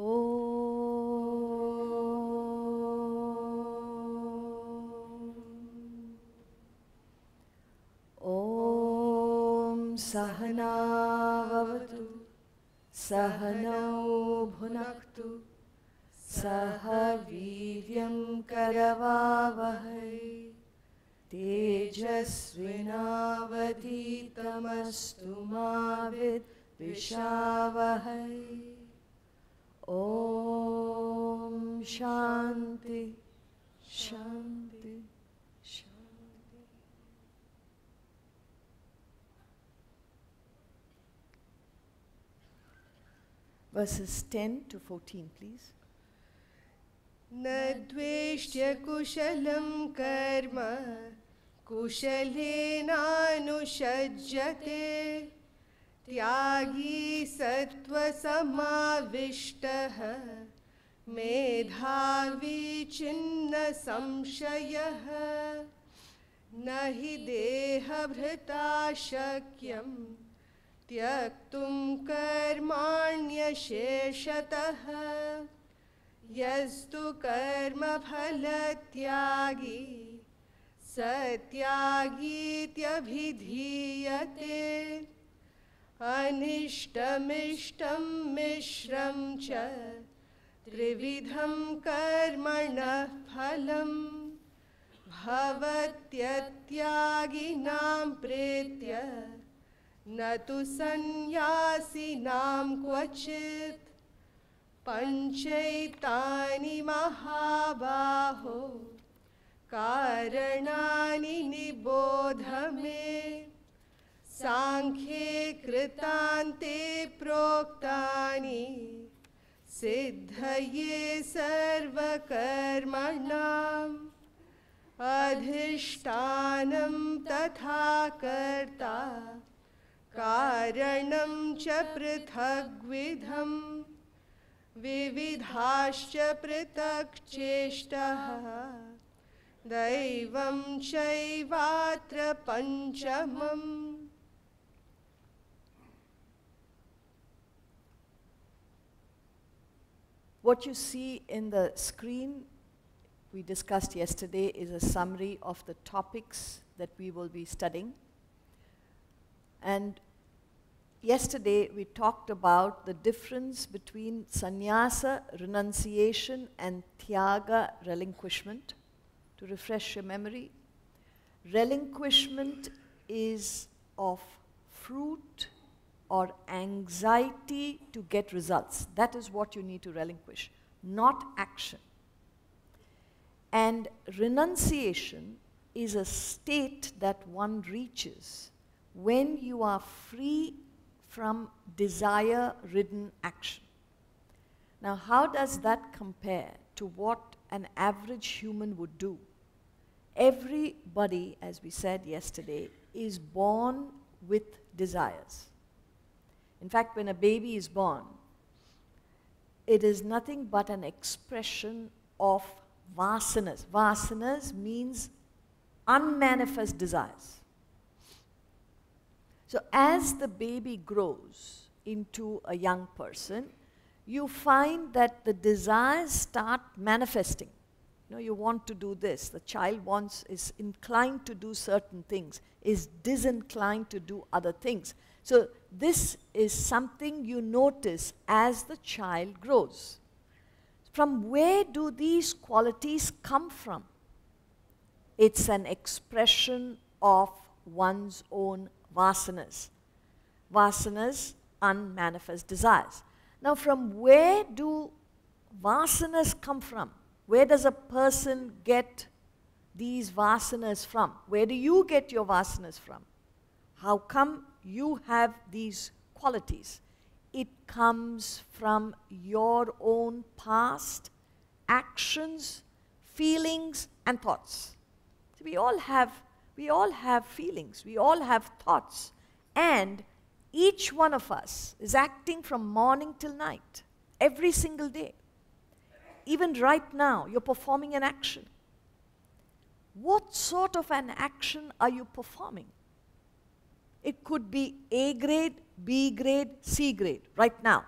Om Sahana Vavatu Sahanau Bhunaktu Saha Viryam Karavavahai Tejasvinavadhitamastu Mavid Vishavahai. Om Shanti Shanti Shanti. Verses 10 to 14, please. Nadveshtya kushalam karma kushalena anushajyate tyagi sattva samavishtaha medhavi chinna samshayaha nahi deha bhrita shakyam tyaktum karmanya sheshataha yastu karma phalatyagi satyagityavidhiyate anishtamishtam mishram cha trividham karmanah phalam bhavatyattyaginam pretya natu sannyasinam kvachit panchaitani mahabaho karanani nibodhame sankhye kritante proktani siddhaye sarvakarmanam adhishtanam tatha karta karanam cha prithagvidham vividhascha prithak cheshtaha daivam chaivatra panchamam. What you see in the screen, we discussed yesterday, is a summary of the topics that we will be studying. And yesterday we talked about the difference between sannyasa, renunciation, and tyaga, relinquishment. To refresh your memory, relinquishment is of fruit or anxiety to get results. That is what you need to relinquish, not action. And renunciation is a state that one reaches when you are free from desire-ridden action. Now, how does that compare to what an average human would do? Everybody, as we said yesterday, is born with desires. In fact, when a baby is born, it is nothing but an expression of vasanas. Vasanas means unmanifest desires. So as the baby grows into a young person, you find that the desires start manifesting. You know, you want to do this. The child is inclined to do certain things, is disinclined to do other things. So this is something you notice as the child grows. From where do these qualities come from? It's an expression of one's own vasanas. Vasanas, unmanifest desires. Now, from where do vasanas come from? Where does a person get these vasanas from? Where do you get your vasanas from? How come you have these qualities? It comes from your own past actions, feelings, and thoughts. So we all have feelings, we all have thoughts, and each one of us is acting from morning till night, every single day. Even right now, you're performing an action. What sort of an action are you performing? It could be A grade, B grade, C grade, right now.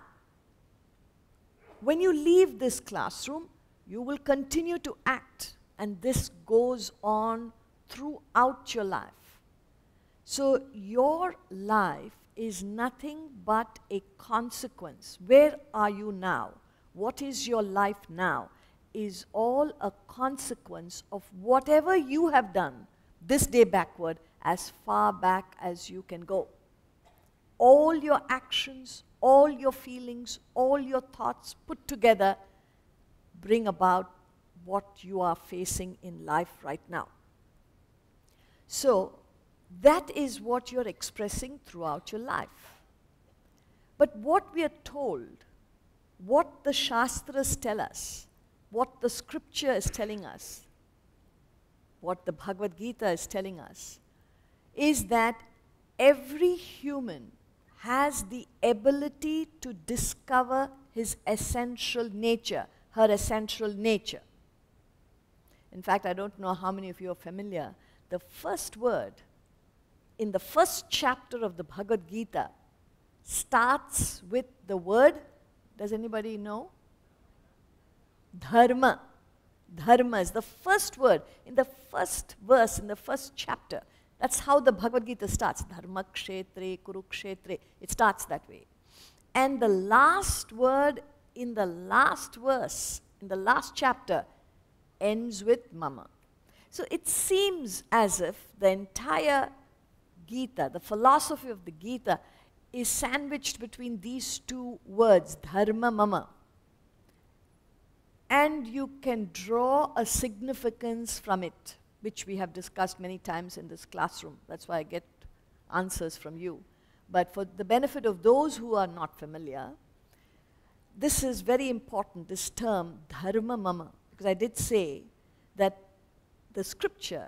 when you leave this classroom, you will continue to act, and this goes on throughout your life. So your life is nothing but a consequence. Where are you now? What is your life now? Is all a consequence of whatever you have done this day backward, as far back as you can go. All your actions, all your feelings, all your thoughts put together bring about what you are facing in life right now. So that is what you're expressing throughout your life. But what we are told, what the Shastras tell us, what the scripture is telling us, what the Bhagavad Gita is telling us, is that every human has the ability to discover his essential nature, her essential nature. In fact, I don't know how many of you are familiar. The first word in the first chapter of the Bhagavad Gita starts with the word, does anybody know? Dharma. Dharma is the first word in the first verse, in the first chapter. That's how the Bhagavad Gita starts. Dharma kshatriya Kurukshetra. It starts that way. And the last word in the last verse, in the last chapter, ends with mama. So it seems as if the entire Gita, the philosophy of the Gita, is sandwiched between these two words, dharma, mama. And you can draw a significance from it, which we have discussed many times in this classroom. That's why I get answers from you. But for the benefit of those who are not familiar, this is very important, this term, dharma mama, because I did say that the scripture,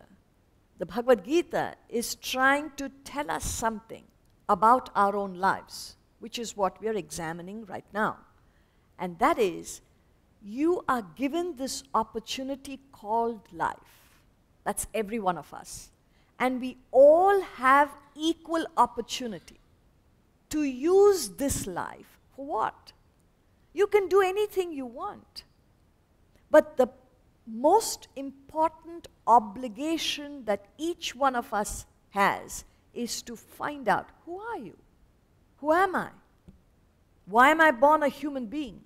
the Bhagavad Gita, is trying to tell us something about our own lives, which is what we are examining right now. And that is, you are given this opportunity called life. That's every one of us. And we all have equal opportunity to use this life for what? You can do anything you want. But the most important obligation that each one of us has is to find out, who are you? Who am I? Why am I born a human being?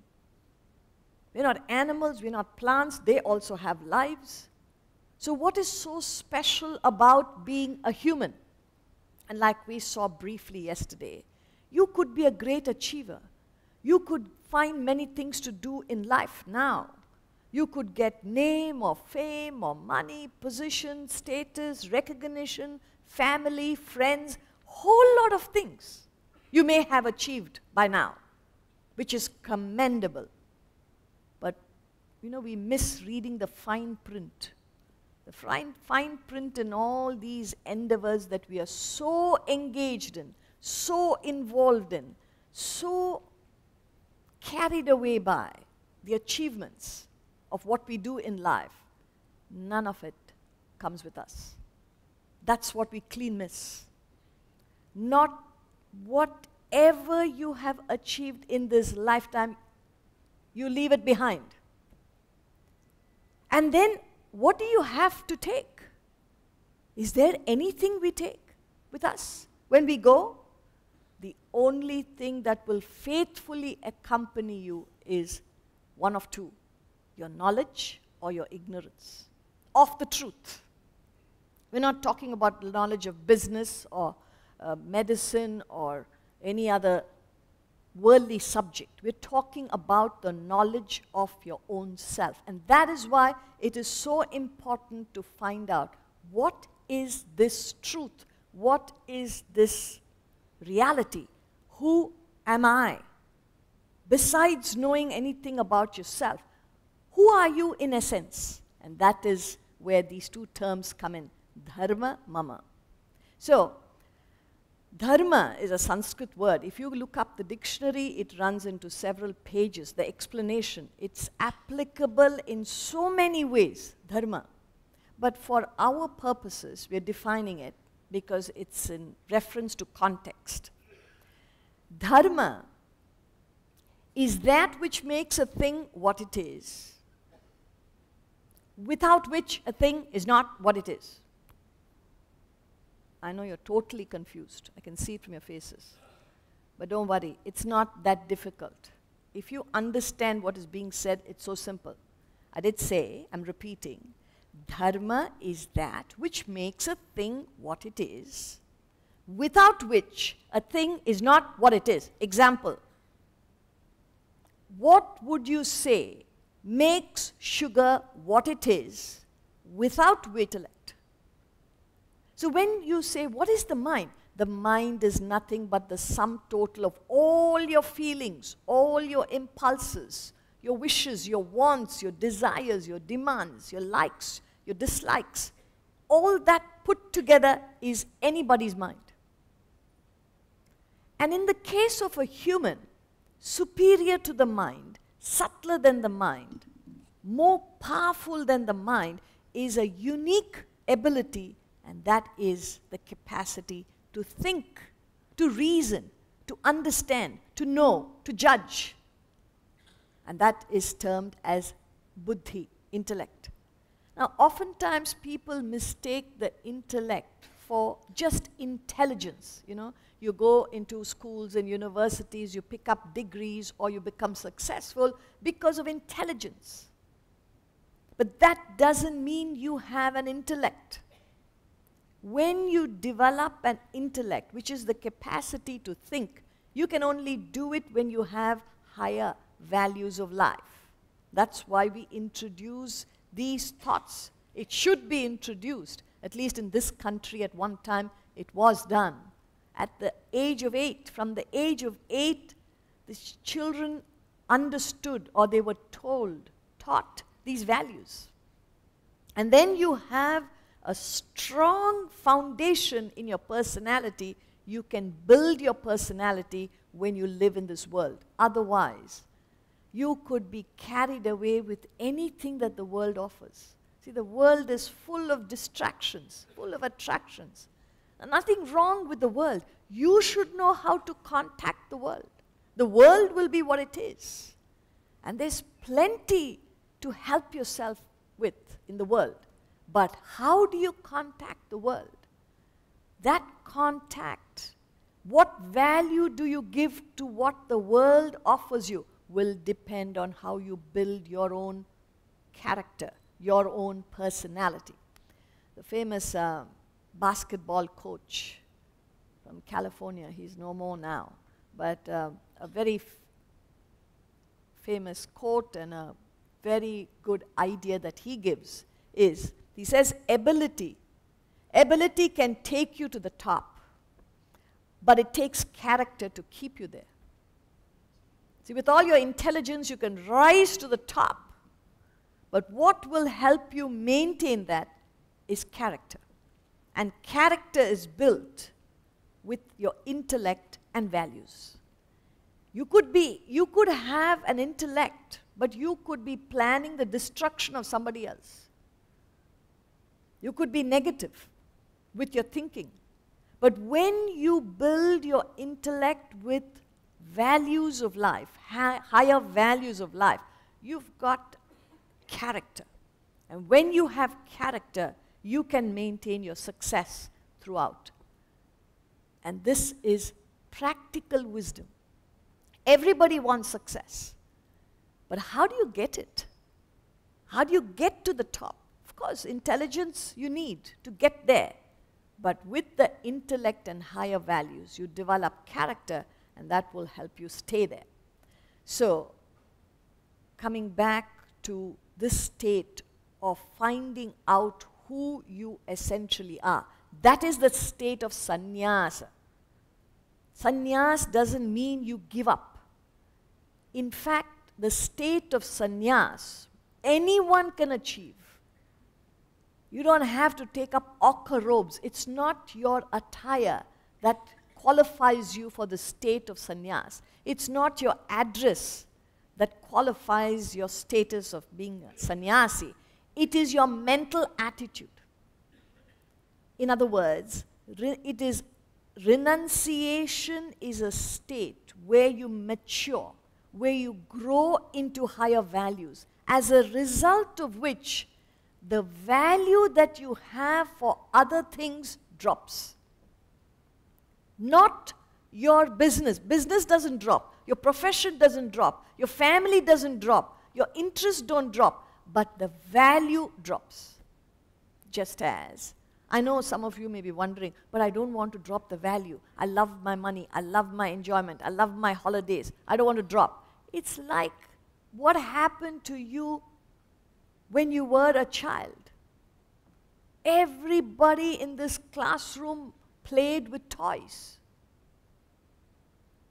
We're not animals, we're not plants, they also have lives. So what is so special about being a human? And like we saw briefly yesterday, you could be a great achiever. You could find many things to do in life now. You could get name or fame or money, position, status, recognition, family, friends, whole lot of things you may have achieved by now, which is commendable. But, you know, we miss reading the fine print. The fine print in all these endeavors that we are so engaged in, so involved in, so carried away by the achievements of what we do in life. None of it comes with us. That's what we clean miss. Not whatever you have achieved in this lifetime, you leave it behind. And then, what do you have to take? Is there anything we take with us when we go? The only thing that will faithfully accompany you is one of two: your knowledge or your ignorance of the truth. We're not talking about the knowledge of business or medicine or any other worldly subject. We're talking about the knowledge of your own self. And that is why it is so important to find out, what is this truth? What is this reality? Who am I? Besides knowing anything about yourself, who are you in essence? And that is where these two terms come in, dharma, mama. So, dharma is a Sanskrit word. If you look up the dictionary, it runs into several pages. The explanation, it's applicable in so many ways, dharma. But for our purposes, we're defining it because it's in reference to context. Dharma is that which makes a thing what it is, without which a thing is not what it is. I know you're totally confused. I can see it from your faces. But don't worry, it's not that difficult. If you understand what is being said, it's so simple. I did say, I'm repeating, dharma is that which makes a thing what it is, without which a thing is not what it is. Example, what would you say makes sugar what it is, without intellect? So when you say, what is the mind? The mind is nothing but the sum total of all your feelings, all your impulses, your wishes, your wants, your desires, your demands, your likes, your dislikes. All that put together is anybody's mind. And in the case of a human, superior to the mind, subtler than the mind, more powerful than the mind, is a unique ability, and that is the capacity to think, to reason, to understand, to know, to judge. And that is termed as buddhi, intellect. Now, oftentimes people mistake the intellect for just intelligence. You know, you go into schools and universities, you pick up degrees, or you become successful because of intelligence. But that doesn't mean you have an intellect. When you develop an intellect, which is the capacity to think, you can only do it when you have higher values of life. That's why we introduce these thoughts. It should be introduced, at least in this country at one time it was done. At the age of 8, from the age of 8, the children understood, or they were taught these values. And then you have a strong foundation in your personality. You can build your personality when you live in this world. Otherwise, you could be carried away with anything that the world offers. See, the world is full of distractions, full of attractions. And nothing wrong with the world. You should know how to contact the world. The world will be what it is. And there's plenty to help yourself with in the world. But how do you contact the world? That contact, what value do you give to what the world offers you, will depend on how you build your own character, your own personality. The famous basketball coach from California, he's no more now, but a very famous quote and a very good idea that he gives is, he says, ability can take you to the top, but it takes character to keep you there. See, with all your intelligence, you can rise to the top, but what will help you maintain that is character. And character is built with your intellect and values. You could have an intellect, but you could be planning the destruction of somebody else. You could be negative with your thinking. But when you build your intellect with values of life, higher values of life, you've got character. And when you have character, you can maintain your success throughout. And this is practical wisdom. Everybody wants success. But how do you get it? How do you get to the top? Of course, intelligence you need to get there. But with the intellect and higher values, you develop character, and that will help you stay there. So, coming back to this state of finding out who you essentially are, that is the state of sannyasa. Sannyas doesn't mean you give up. In fact, the state of sannyas, anyone can achieve. You don't have to take up ochre robes. It's not your attire that qualifies you for the state of sannyas. It's not your address that qualifies your status of being a sannyasi. It is your mental attitude. In other words, renunciation is a state where you mature, where you grow into higher values, as a result of which the value that you have for other things drops. Not your business. Business doesn't drop. Your profession doesn't drop. Your family doesn't drop. Your interests don't drop. But the value drops. Just as, I know some of you may be wondering, but I don't want to drop the value. I love my money. I love my enjoyment. I love my holidays. I don't want to drop. It's like what happened to you when you were a child. Everybody in this classroom played with toys.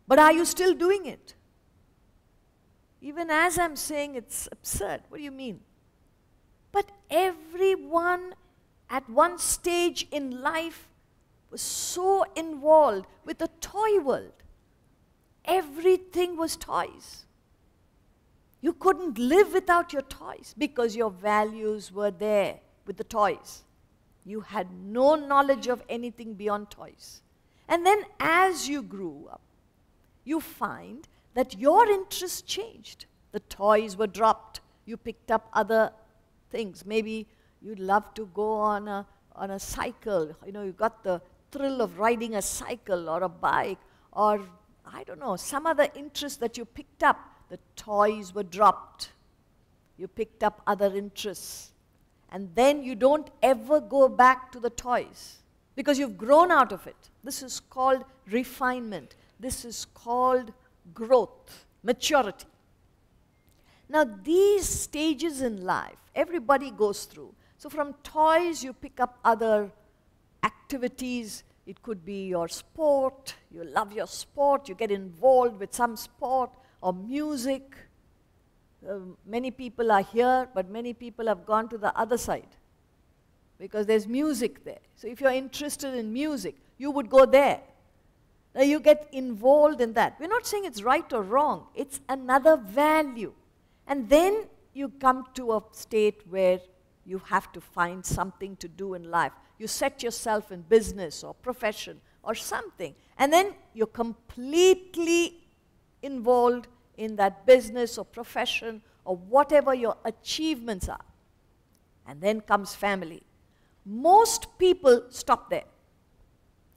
But are you still doing it? Even as I'm saying, it's absurd. What do you mean? But everyone at one stage in life was so involved with the toy world. Everything was toys. You couldn't live without your toys because your values were there with the toys. You had no knowledge of anything beyond toys. And then as you grew up, you find that your interests changed. The toys were dropped. You picked up other things. Maybe you'd love to go on a cycle. You know, you got the thrill of riding a cycle or a bike or, I don't know, some other interest that you picked up. The toys were dropped. You picked up other interests. And then you don't ever go back to the toys because you've grown out of it. This is called refinement. This is called growth, maturity. Now, these stages in life, everybody goes through. So from toys, you pick up other activities. It could be your sport. You love your sport. You get involved with some sport or music. Many people are here, but many people have gone to the other side because there's music there. So if you're interested in music, you would go there. Now you get involved in that. We're not saying it's right or wrong. It's another value. And then you come to a state where you have to find something to do in life. You set yourself in business or profession or something. And then you're completely involved in that business or profession or whatever your achievements are. And then comes family. Most people stop there.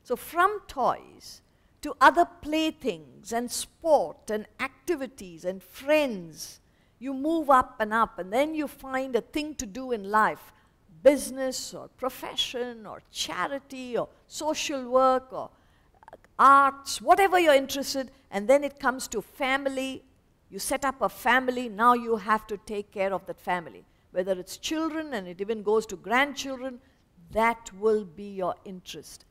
So from toys to other playthings and sport and activities and friends, you move up, and then you find a thing to do in life, business or profession or charity or social work or arts, whatever you're interested, and then it comes to family. You set up a family, now you have to take care of that family. Whether it's children and it even goes to grandchildren, that will be your interest.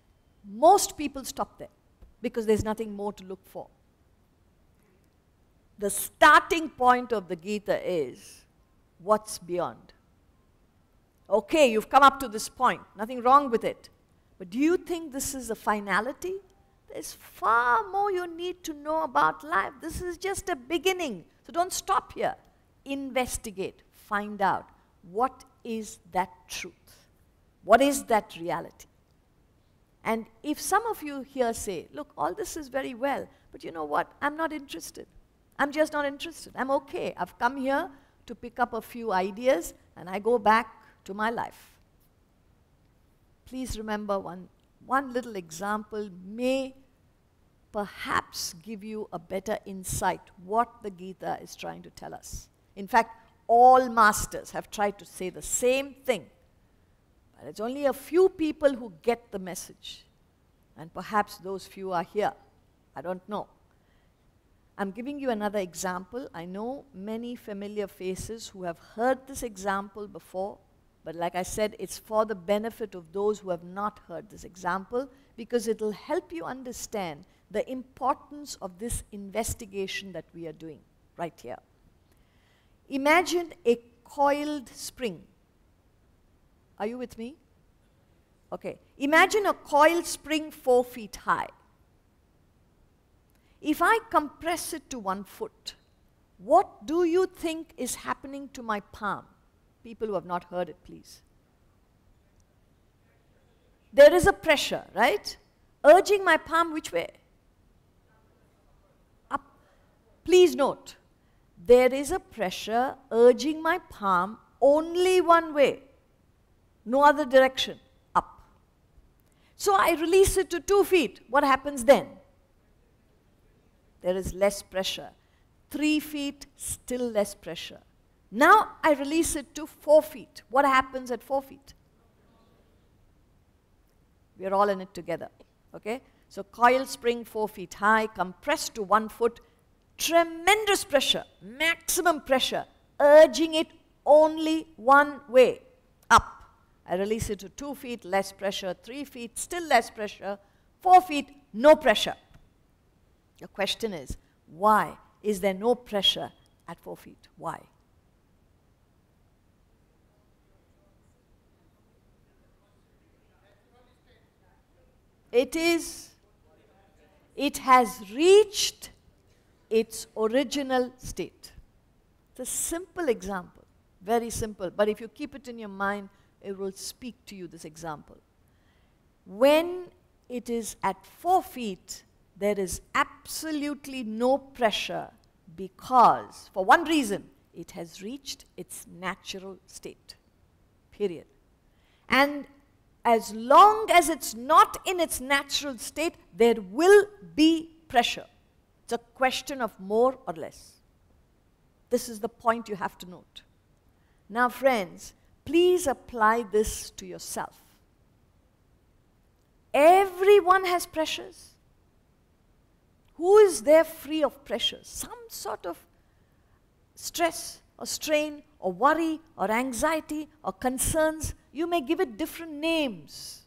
Most people stop there because there's nothing more to look for. The starting point of the Gita is what's beyond. Okay, you've come up to this point, nothing wrong with it. But do you think this is a finality? There's far more you need to know about life. This is just a beginning. So don't stop here. Investigate, find out what is that truth? What is that reality? And if some of you here say, look, all this is very well, but you know what? I'm not interested. I'm just not interested. I'm okay. I've come here to pick up a few ideas and I go back to my life. Please remember one little example may perhaps give you a better insight what the Gita is trying to tell us. In fact, all masters have tried to say the same thing. But it's only a few people who get the message. And perhaps those few are here. I don't know. I'm giving you another example. I know many familiar faces who have heard this example before, but like I said, it's for the benefit of those who have not heard this example because it will help you understand the importance of this investigation that we are doing right here. Imagine a coiled spring. Are you with me? Okay. Imagine a coiled spring 4 feet high. If I compress it to 1 foot, what do you think is happening to my palm? People who have not heard it, please. There is a pressure, right? Urging my palm which way? Up. Please note, there is a pressure urging my palm only one way, no other direction, up. So I release it to 2 feet. What happens then? There is less pressure. 3 feet, still less pressure. Now I release it to 4 feet. What happens at 4 feet? We are all in it together. Okay? So coil spring 4 feet high, compressed to 1 foot, tremendous pressure, maximum pressure, urging it only one way, up. I release it to 2 feet, less pressure, 3 feet, still less pressure, 4 feet, no pressure. The question is, why is there no pressure at 4 feet? Why? It has reached its original state. It's a simple example, very simple, but if you keep it in your mind, it will speak to you, this example. When it is at 4 feet, there is absolutely no pressure because, for one reason, it has reached its natural state, period. And as long as it's not in its natural state, there will be pressure. It's a question of more or less. This is the point you have to note. Now, friends, please apply this to yourself. Everyone has pressures. Who is there free of pressures? Some sort of stress or strain or worry or anxiety or concerns. You may give it different names.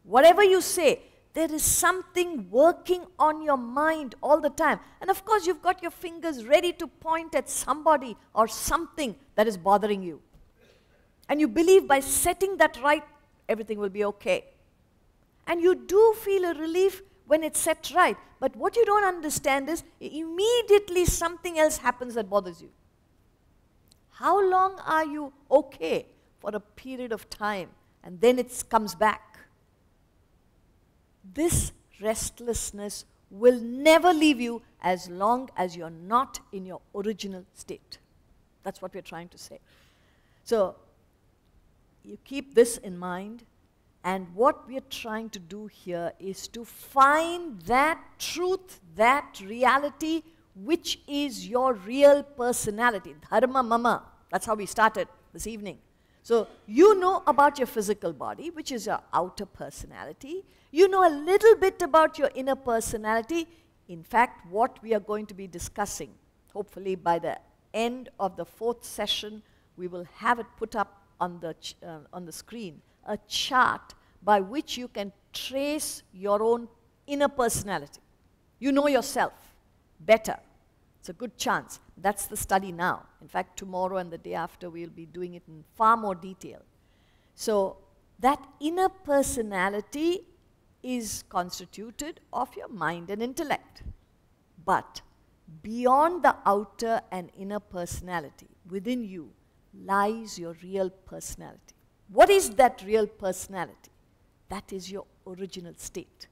Whatever you say, there is something working on your mind all the time. And of course, you've got your fingers ready to point at somebody or something that is bothering you. And you believe by setting that right, everything will be okay. And you do feel a relief when it's set right. But what you don't understand is, immediately something else happens that bothers you. How long are you okay? For a period of time, and then it comes back. This restlessness will never leave you as long as you're not in your original state. That's what we're trying to say. So, you keep this in mind, and what we're trying to do here is to find that truth, that reality, which is your real personality. Dharma mama. That's how we started this evening. So, you know about your physical body, which is your outer personality. You know a little bit about your inner personality. In fact, what we are going to be discussing, hopefully by the end of the 4th session, we will have it put up on the screen, a chart by which you can trace your own inner personality. You know yourself better. It's a good chance. That's the study now. In fact, tomorrow and the day after, we'll be doing it in far more detail. So, that inner personality is constituted of your mind and intellect. But beyond the outer and inner personality, within you lies your real personality. What is that real personality? That is your original state.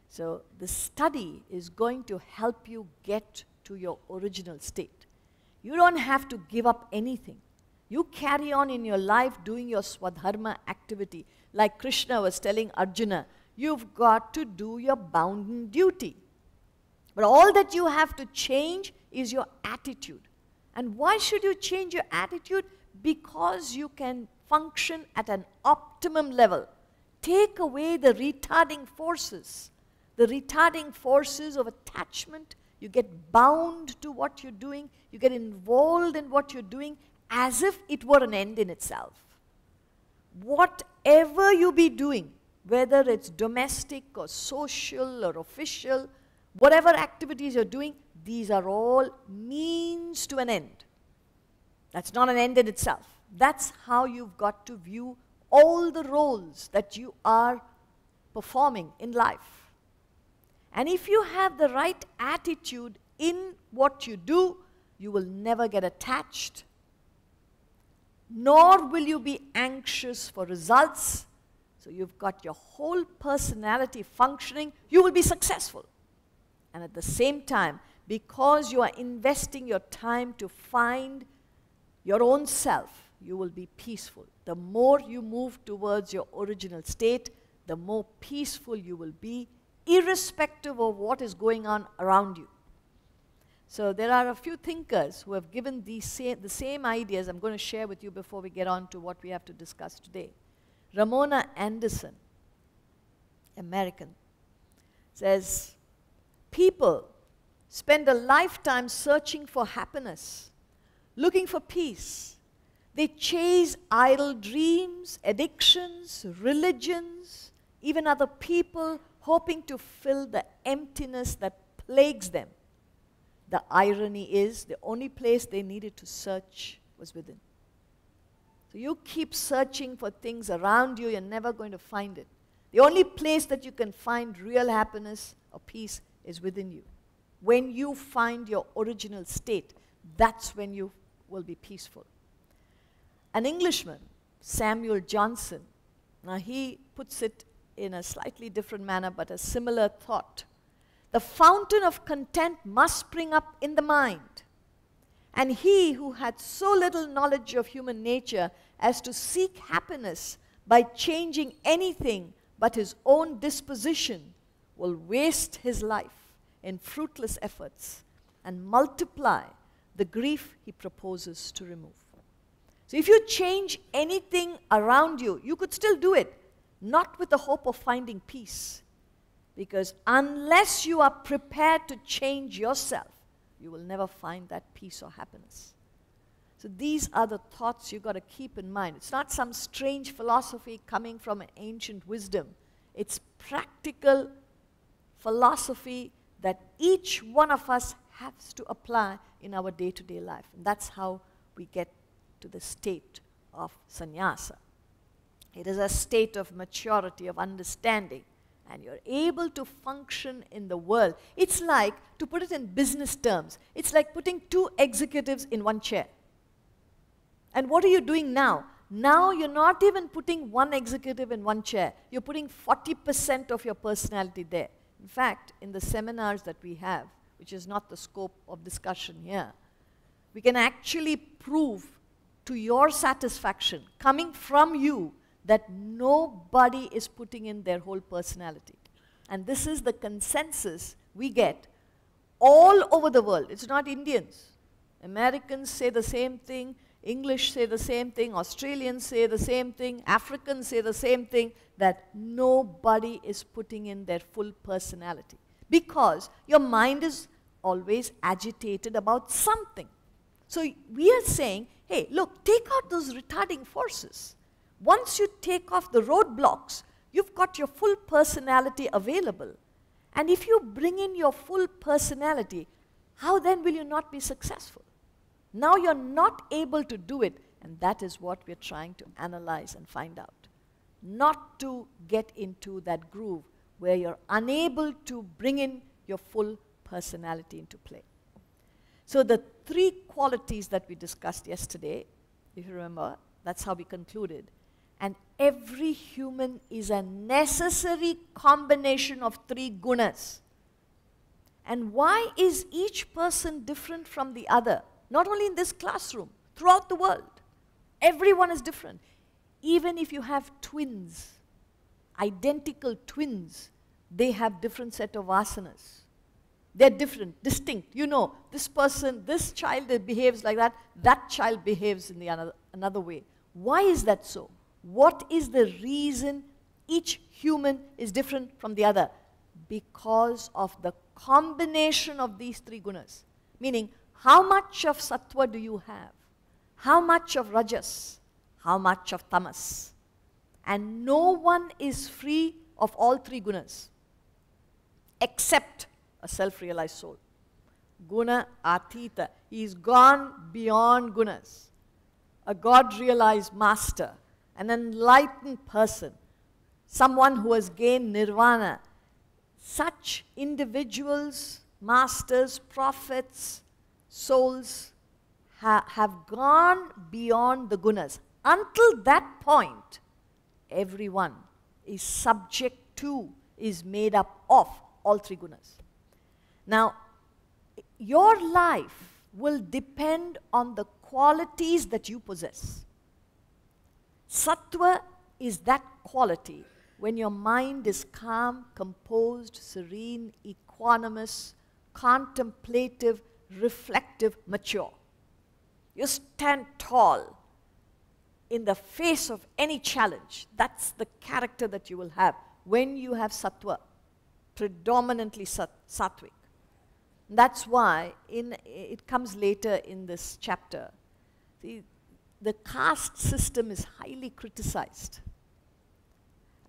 So, the study is going to help you get to your original state. You don't have to give up anything. You carry on in your life doing your swadharma activity. Like Krishna was telling Arjuna, you've got to do your bounden duty. But all that you have to change is your attitude. And why should you change your attitude? Because you can function at an optimum level. Take away the retarding forces. The retarding forces of attachment. You get bound to what you're doing. You get involved in what you're doing as if it were an end in itself. Whatever you be doing, whether it's domestic or social or official, whatever activities you're doing, these are all means to an end. That's not an end in itself. That's how you've got to view all the roles that you are performing in life. And if you have the right attitude in what you do, you will never get attached, nor will you be anxious for results. So you've got your whole personality functioning, you will be successful. And at the same time, because you are investing your time to find your own self, you will be peaceful. The more you move towards your original state, the more peaceful you will be, irrespective of what is going on around you. So there are a few thinkers who have given the same ideas I'm going to share with you before we get on to what we have to discuss today. Ramona Anderson, American, says, people spend a lifetime searching for happiness, looking for peace. They chase idle dreams, addictions, religions, even other people, hoping to fill the emptiness that plagues them. The irony is, the only place they needed to search was within. So you keep searching for things around you, you're never going to find it. The only place that you can find real happiness or peace is within you. When you find your original state, that's when you will be peaceful. An Englishman, Samuel Johnson, now he puts it in a slightly different manner, but a similar thought. The fountain of content must spring up in the mind. And he who had so little knowledge of human nature as to seek happiness by changing anything but his own disposition will waste his life in fruitless efforts and multiply the grief he proposes to remove. So if you change anything around you, you could still do it, not with the hope of finding peace. Because unless you are prepared to change yourself, you will never find that peace or happiness. So these are the thoughts you've got to keep in mind. It's not some strange philosophy coming from an ancient wisdom. It's practical philosophy that each one of us has to apply in our day-to-day life. And that's how we get to the state of sannyasa. It is a state of maturity, of understanding, and you're able to function in the world. It's like, to put it in business terms, it's like putting two executives in one chair. And what are you doing now? Now you're not even putting one executive in one chair. You're putting 40% of your personality there. In fact, in the seminars that we have, which is not the scope of discussion here, we can actually prove to your satisfaction, coming from you, that nobody is putting in their whole personality. And this is the consensus we get all over the world. It's not Indians. Americans say the same thing, English say the same thing, Australians say the same thing, Africans say the same thing, that nobody is putting in their full personality. Because your mind is always agitated about something. So we are saying, hey, look, take out those retarding forces. Once you take off the roadblocks, you've got your full personality available. And if you bring in your full personality, how then will you not be successful? Now you're not able to do it, and that is what we're trying to analyze and find out. Not to get into that groove where you're unable to bring in your full personality into play. So the three qualities that we discussed yesterday, if you remember, that's how we concluded. And every human is a necessary combination of three gunas. And why is each person different from the other? Not only in this classroom, throughout the world. Everyone is different. Even if you have twins, identical twins, they have different set of asanas. They're different, distinct. You know, this person, this child behaves like that, that child behaves in the another way. Why is that so? What is the reason each human is different from the other? Because of the combination of these three gunas. Meaning, how much of sattva do you have? How much of rajas? How much of tamas? And no one is free of all three gunas, except a self-realized soul. Guna atita. He's gone beyond gunas. A God-realized master, an enlightened person, someone who has gained nirvana. Such individuals, masters, prophets, souls have gone beyond the gunas. Until that point, everyone is subject to, is made up of all three gunas. Now, your life will depend on the qualities that you possess. Sattva is that quality when your mind is calm, composed, serene, equanimous, contemplative, reflective, mature. You stand tall in the face of any challenge. That's the character that you will have when you have sattva, predominantly sattvic. That's why it comes later in this chapter. See, the caste system is highly criticized.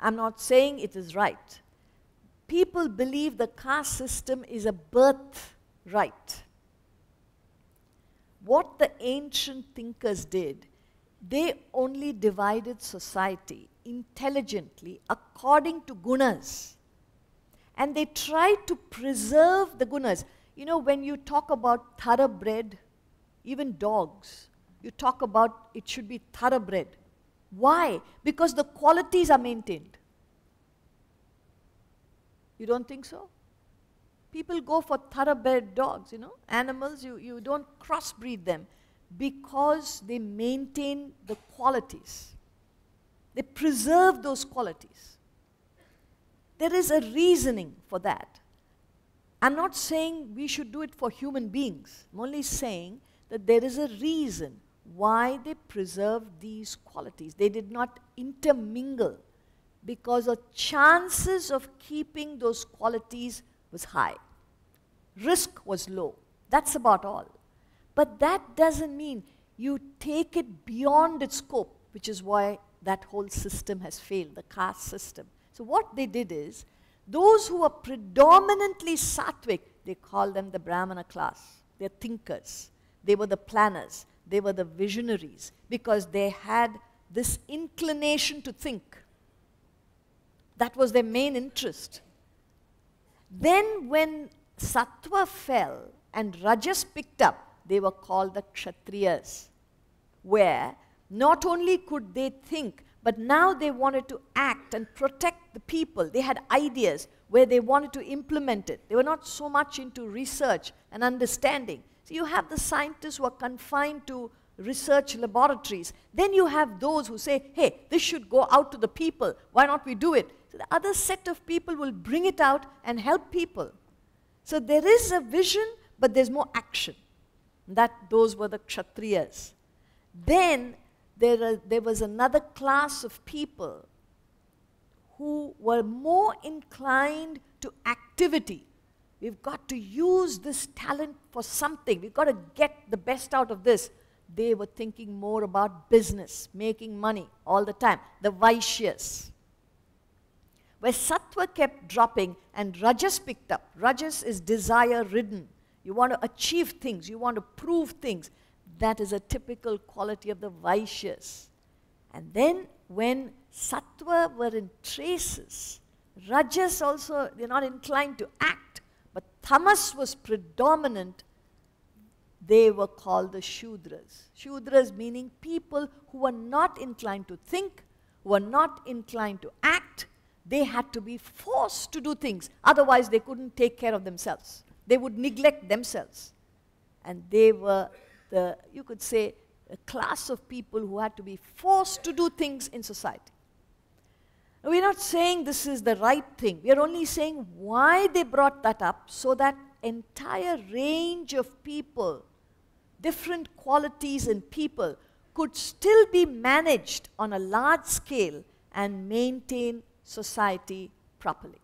I'm not saying it is right. People believe the caste system is a birthright. What the ancient thinkers did, they only divided society intelligently according to gunas. And they tried to preserve the gunas. You know, when you talk about thoroughbred, even dogs, you talk about it should be thoroughbred. Why? Because the qualities are maintained. You don't think so? People go for thoroughbred dogs, you know. Animals, you don't crossbreed them because they maintain the qualities. They preserve those qualities. There is a reasoning for that. I'm not saying we should do it for human beings. I'm only saying that there is a reason why they preserve these qualities. They did not intermingle because the chances of keeping those qualities was high. Risk was low. That's about all. But that doesn't mean you take it beyond its scope, which is why that whole system has failed, the caste system. So what they did is, those who are predominantly sattvic, they call them the brahmana class. They're thinkers. They were the planners. They were the visionaries because they had this inclination to think. That was their main interest. Then when sattva fell and rajas picked up, they were called the kshatriyas, where not only could they think, but now they wanted to act and protect the people. They had ideas where they wanted to implement it. They were not so much into research and understanding. So you have the scientists who are confined to research laboratories. Then you have those who say, hey, this should go out to the people. Why not we do it? So the other set of people will bring it out and help people. So there is a vision, but there's more action. Those were the kshatriyas. Then there was another class of people who were more inclined to activity. We've got to use this talent for something. We've got to get the best out of this. They were thinking more about business, making money all the time. The vaishyas. Where sattva kept dropping and rajas picked up. Rajas is desire-ridden. You want to achieve things. You want to prove things. That is a typical quality of the vaishyas. And then when sattva were in traces, rajas also, they're not inclined to act, but tamas was predominant, they were called the shudras. Shudras meaning people who were not inclined to think, who were not inclined to act. They had to be forced to do things, otherwise they couldn't take care of themselves. They would neglect themselves. And they were you could say, a class of people who had to be forced to do things in society. Now, we're not saying this is the right thing. We are only saying why they brought that up, so that entire range of people, different qualities in people, could still be managed on a large scale and maintain society properly.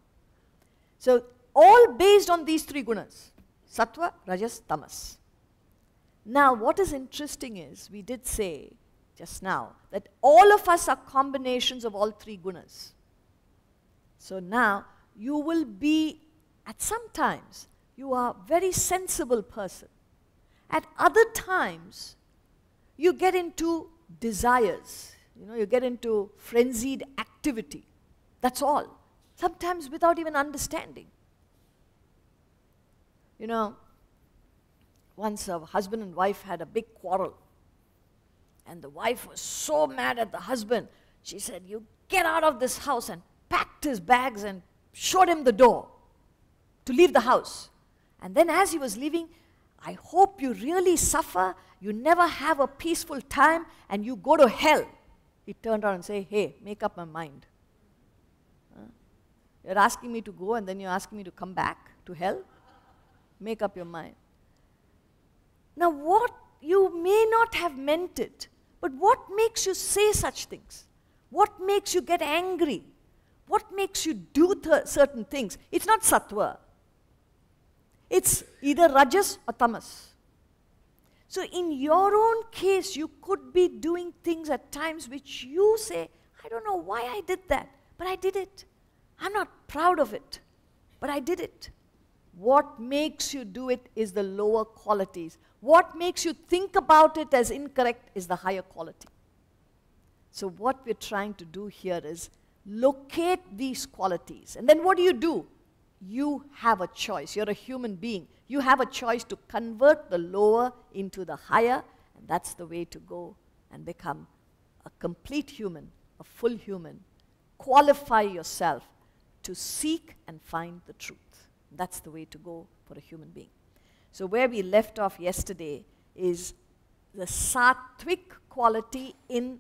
So, all based on these three gunas, sattva, rajas, tamas. Now, what is interesting is, we did say just now, that all of us are combinations of all three gunas. So now, you will be, at some times, you are a very sensible person. At other times, you get into desires. You know, you get into frenzied activity. That's all. Sometimes without even understanding. You know, once a husband and wife had a big quarrel. And the wife was so mad at the husband. She said, you get out of this house, and packed his bags and showed him the door to leave the house. And then as he was leaving, I hope you really suffer, you never have a peaceful time, and you go to hell. He turned around and said, hey, make up my mind. You're asking me to go and then you're asking me to come back to hell? Make up your mind. Now what, you may not have meant it, but what makes you say such things? What makes you get angry? What makes you do certain things? It's not sattva. It's either rajas or tamas. So in your own case, you could be doing things at times which you say, I don't know why I did that, but I did it. I'm not proud of it, but I did it. What makes you do it is the lower qualities. What makes you think about it as incorrect is the higher quality. So what we're trying to do here is locate these qualities. And then what do? You have a choice. You're a human being. You have a choice to convert the lower into the higher, and that's the way to go and become a complete human, a full human. Qualify yourself to seek and find the truth. That's the way to go for a human being. So where we left off yesterday is the sattvic quality in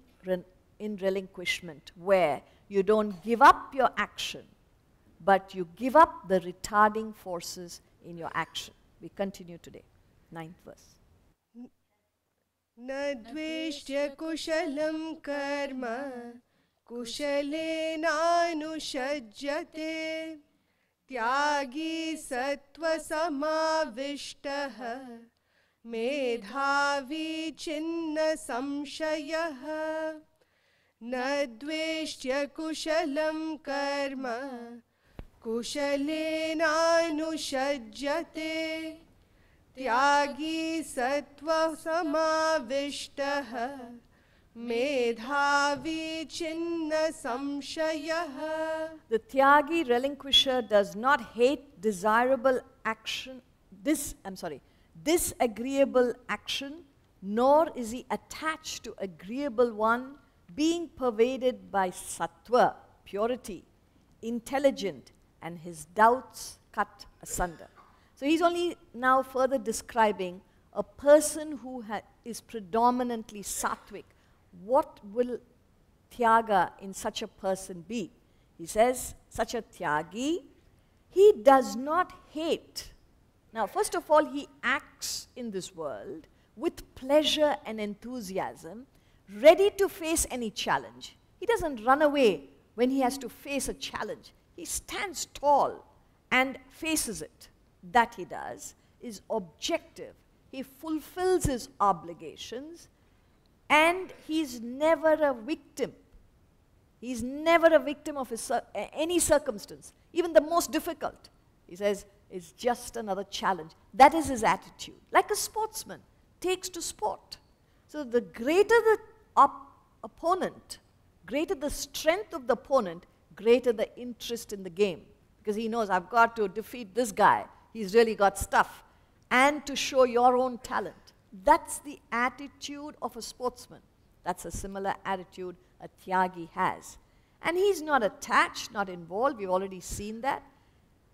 relinquishment, where you don't give up your action, but you give up the retarding forces in your action. We continue today. 9th verse. Na dveshya kushalam karma kushalena anushajyate tyagi sattva samavishtaha medhavi chinna samshayaha na dveshya kushalam karma kushalena anushajyate tyagi sattva samavishtaha medhavi chinna samshayaha. The tyagi relinquisher does not hate desirable action, disagreeable action, nor is he attached to agreeable one, being pervaded by sattva, purity, intelligent, and his doubts cut asunder. So he's only now further describing a person who is predominantly sattvic. What will Tyaga in such a person be? He says, such a Tyagi, he does not hate. Now, first of all, he acts in this world with pleasure and enthusiasm, ready to face any challenge. He doesn't run away when he has to face a challenge. He stands tall and faces it. That he does is objective. He fulfills his obligations, and he's never a victim. He's never a victim of any circumstance, even the most difficult. He says, it's just another challenge. That is his attitude. Like a sportsman takes to sport. So the greater the opponent, greater the strength of the opponent, greater the interest in the game. Because he knows, I've got to defeat this guy. He's really got stuff. And to show your own talent. That's the attitude of a sportsman. That's a similar attitude a Tyagi has. And he's not attached, not involved. We've already seen that.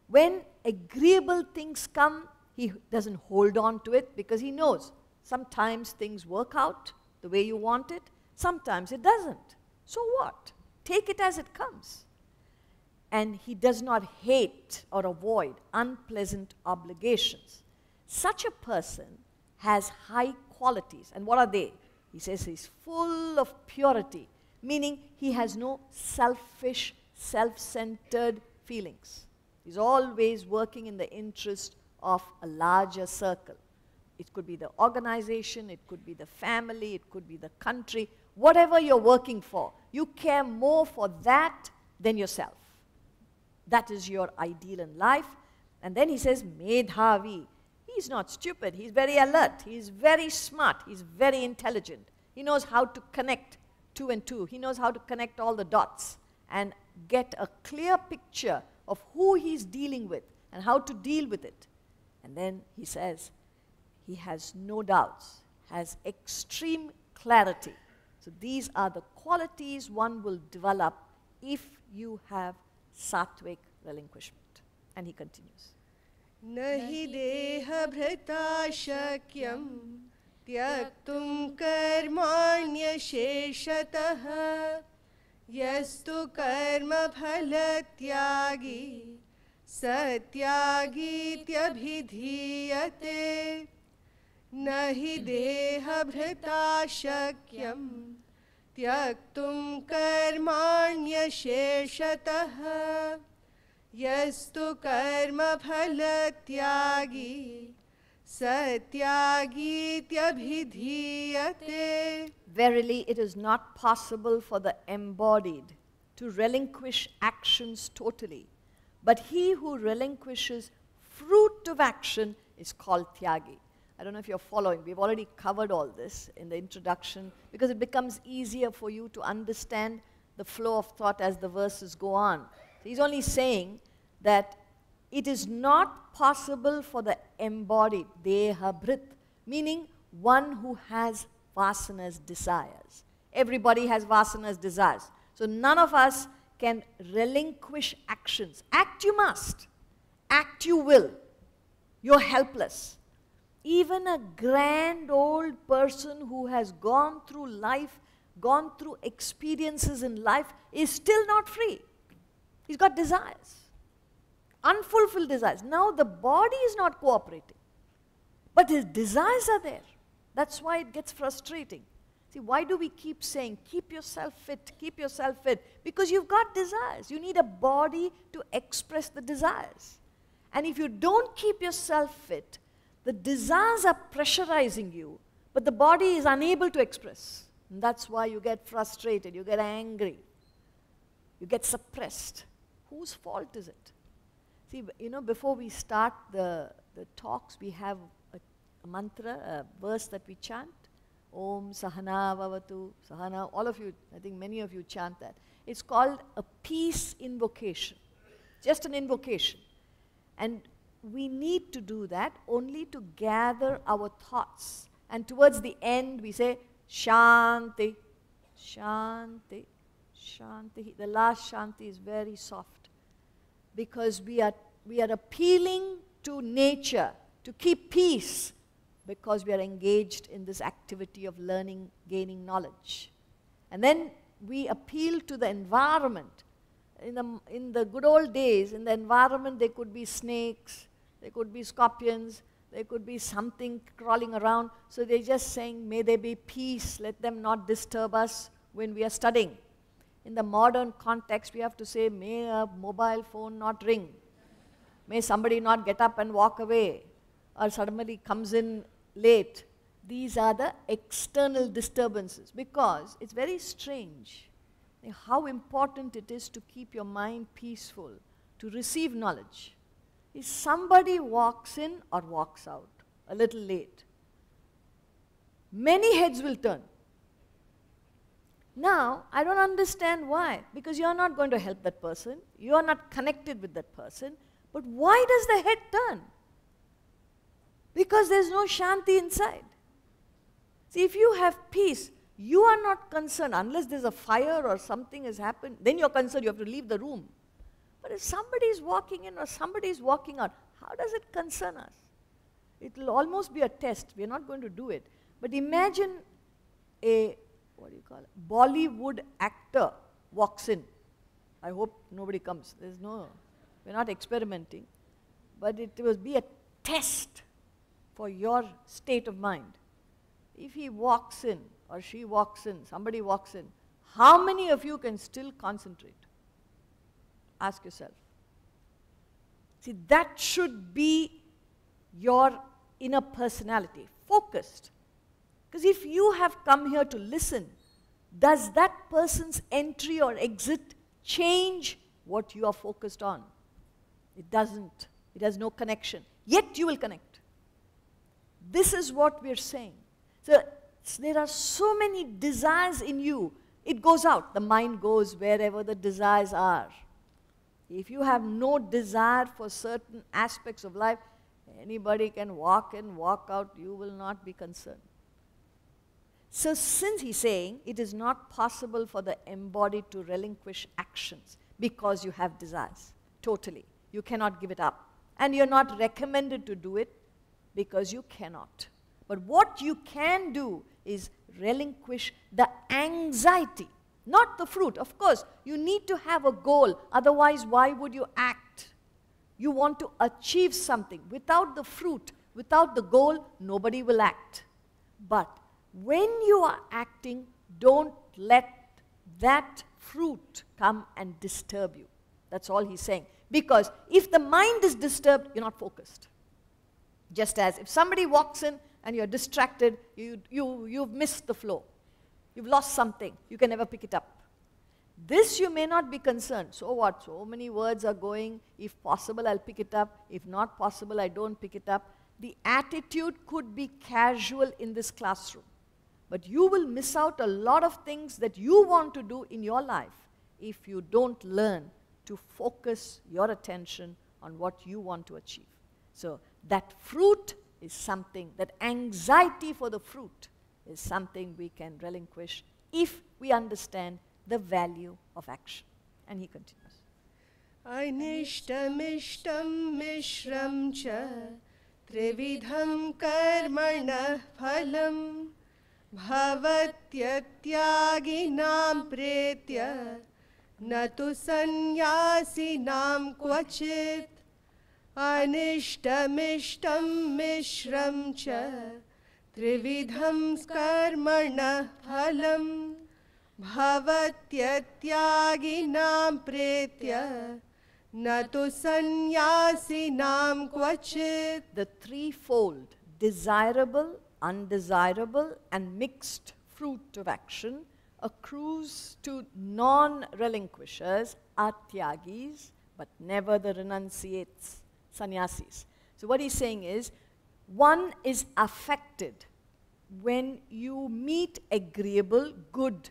When agreeable things come, he doesn't hold on to it because he knows sometimes things work out the way you want it. Sometimes it doesn't. So what? Take it as it comes. And he does not hate or avoid unpleasant obligations. Such a person has high qualities. And what are they? He says he's full of purity, meaning he has no selfish, self-centered feelings. He's always working in the interest of a larger circle. It could be the organization, it could be the family, it could be the country. Whatever you're working for, you care more for that than yourself. That is your ideal in life. And then he says, Medhavi. He's not stupid. He's very alert. He's very smart. He's very intelligent. He knows how to connect two and two. He knows how to connect all the dots and get a clear picture of who he's dealing with and how to deal with it. And then he says, he has no doubts, has extreme clarity. So these are the qualities one will develop if you have sattvic relinquishment. And he continues. नहि देहभृता शक्यं त्यक्तुं कर्माण्यशेषतः यस्तु कर्मफलत्यागी सत्यागीत्यभिधीयते न हि देहभृता शक्यं त्यक्तुं कर्माण्यशेषतः यस्तु कर्मफलत्यागी सत्यागीत्यभिधीयते. Verily, it is not possible for the embodied to relinquish actions totally. But he who relinquishes fruit of action is called Tyagi. I don't know if you're following. We've already covered all this in the introduction because it becomes easier for you to understand the flow of thought as the verses go on. So he's only saying that it is not possible for the embodied, dehabhrit, meaning one who has vasanas, desires. Everybody has vasanas, desires. So none of us can relinquish actions. Act you must. Act you will. You're helpless. Even a grand old person who has gone through life, gone through experiences in life, is still not free. He's got desires. Unfulfilled desires. Now the body is not cooperating. But his desires are there. That's why it gets frustrating. See, why do we keep saying, keep yourself fit, keep yourself fit? Because you've got desires. You need a body to express the desires. And if you don't keep yourself fit, the desires are pressurizing you, but the body is unable to express. And that's why you get frustrated, you get angry, you get suppressed. Whose fault is it? See, you know, before we start the talks, we have a mantra, a verse that we chant. Om Sahana Vavatu, Sahana, all of you, I think many of you chant that. It's called a peace invocation, just an invocation. And we need to do that only to gather our thoughts. And towards the end, we say, Shanti, Shanti, Shanti. The last Shanti is very soft because we are appealing to nature to keep peace because we are engaged in this activity of learning, gaining knowledge. And then we appeal to the environment. In the good old days, in the environment, there could be snakes, there could be scorpions, there could be something crawling around. So they're just saying, may there be peace, let them not disturb us when we are studying. In the modern context, we have to say, may a mobile phone not ring. May somebody not get up and walk away, or suddenly comes in late. These are the external disturbances, because it's very strange how important it is to keep your mind peaceful, to receive knowledge. If somebody walks in or walks out a little late, many heads will turn. Now, I don't understand why, because you're not going to help that person, you're not connected with that person, but why does the head turn? Because there's no Shanti inside. See, if you have peace, you are not concerned, unless there's a fire or something has happened, then you're concerned, you have to leave the room. But if somebody is walking in or somebody is walking out, how does it concern us? It will almost be a test. We're not going to do it. But imagine a, Bollywood actor walks in. I hope nobody comes. We're not experimenting. But it will be a test for your state of mind. If he walks in, or she walks in, somebody walks in, how many of you can still concentrate? Ask yourself. See, that should be your inner personality, focused. Because if you have come here to listen, does that person's entry or exit change what you are focused on? It doesn't. It has no connection. Yet you will connect. This is what we're saying. So there are so many desires in you. It goes out. The mind goes wherever the desires are. If you have no desire for certain aspects of life, anybody can walk in, walk out, you will not be concerned. So since he's saying it is not possible for the embodied to relinquish actions because you have desires, totally. You cannot give it up. And you're not recommended to do it because you cannot. But what you can do is relinquish the anxiety, not the fruit. Of course, you need to have a goal. Otherwise, why would you act? You want to achieve something. Without the fruit, without the goal, nobody will act. But when you are acting, don't let that fruit come and disturb you. That's all he's saying. Because if the mind is disturbed, you're not focused. Just as if somebody walks in and you're distracted, you've missed the flow. You've lost something. You can never pick it up. This you may not be concerned. So what? So many words are going. If possible, I'll pick it up. If not possible, I don't pick it up. The attitude could be casual in this classroom. But you will miss out a lot of things that you want to do in your life if you don't learn to focus your attention on what you want to achieve. So that fruit is something, that anxiety for the fruit is something we can relinquish if we understand the value of action. And he continues. Anishtamishtam mishram cha trividham karmanah phalam bhavatyattyaginam pretya natu sannyasinam kvachit. Anishtamishtam mishram cha trividham karmanah phalam bhavatyattyaginam pretya natu sannyasinam kvachit. The threefold, desirable, undesirable, and mixed fruit of action accrues to non-relinquishers, are tyagis, but never the renunciates, sannyasis. So what he's saying is, one is affected when you meet agreeable, good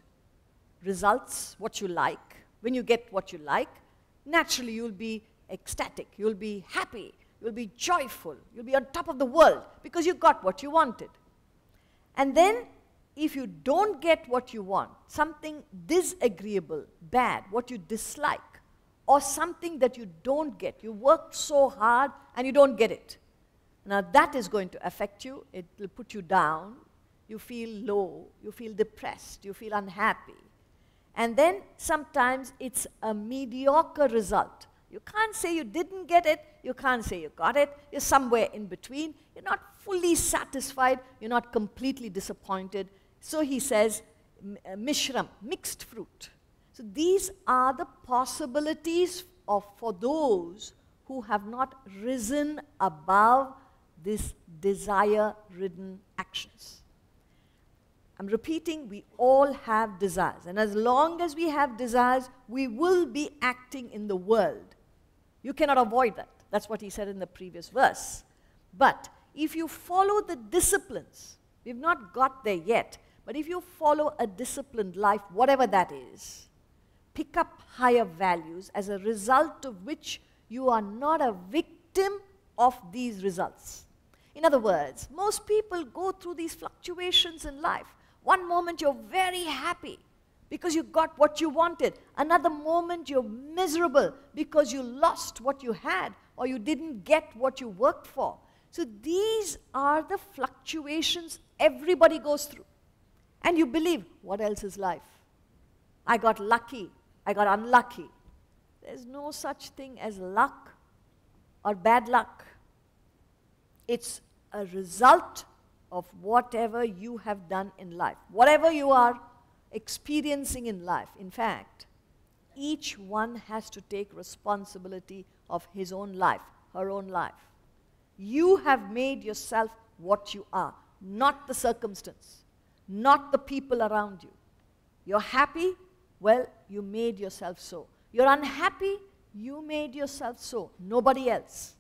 results, what you like. When you get what you like, naturally you'll be ecstatic, you'll be happy, you'll be joyful, you'll be on top of the world because you got what you wanted. And then if you don't get what you want, something disagreeable, bad, what you dislike, or something that you don't get, you worked so hard and you don't get it. Now that is going to affect you, it will put you down, you feel low, you feel depressed, you feel unhappy. And then sometimes it's a mediocre result. You can't say you didn't get it, you can't say you got it, you're somewhere in between. You're not fully satisfied, you're not completely disappointed. So he says, mishram, mixed fruit. So these are the possibilities for those who have not risen above this desire-ridden actions. I'm repeating, we all have desires. And as long as we have desires, we will be acting in the world. You cannot avoid that. That's what he said in the previous verse. But if you follow the disciplines, we've not got there yet, but if you follow a disciplined life, whatever that is, pick up higher values as a result of which you are not a victim of these results. In other words, most people go through these fluctuations in life. One moment you're very happy because you got what you wanted. Another moment you're miserable because you lost what you had or you didn't get what you worked for. So these are the fluctuations everybody goes through. And you believe, what else is life? I got lucky, I got unlucky. There's no such thing as luck or bad luck. It's a result of whatever you have done in life. Whatever you are experiencing in life, in fact, each one has to take responsibility of his own life, her own life. You have made yourself what you are, not the circumstance, not the people around you. You're happy? Well, you made yourself so. You're unhappy? You made yourself so, nobody else.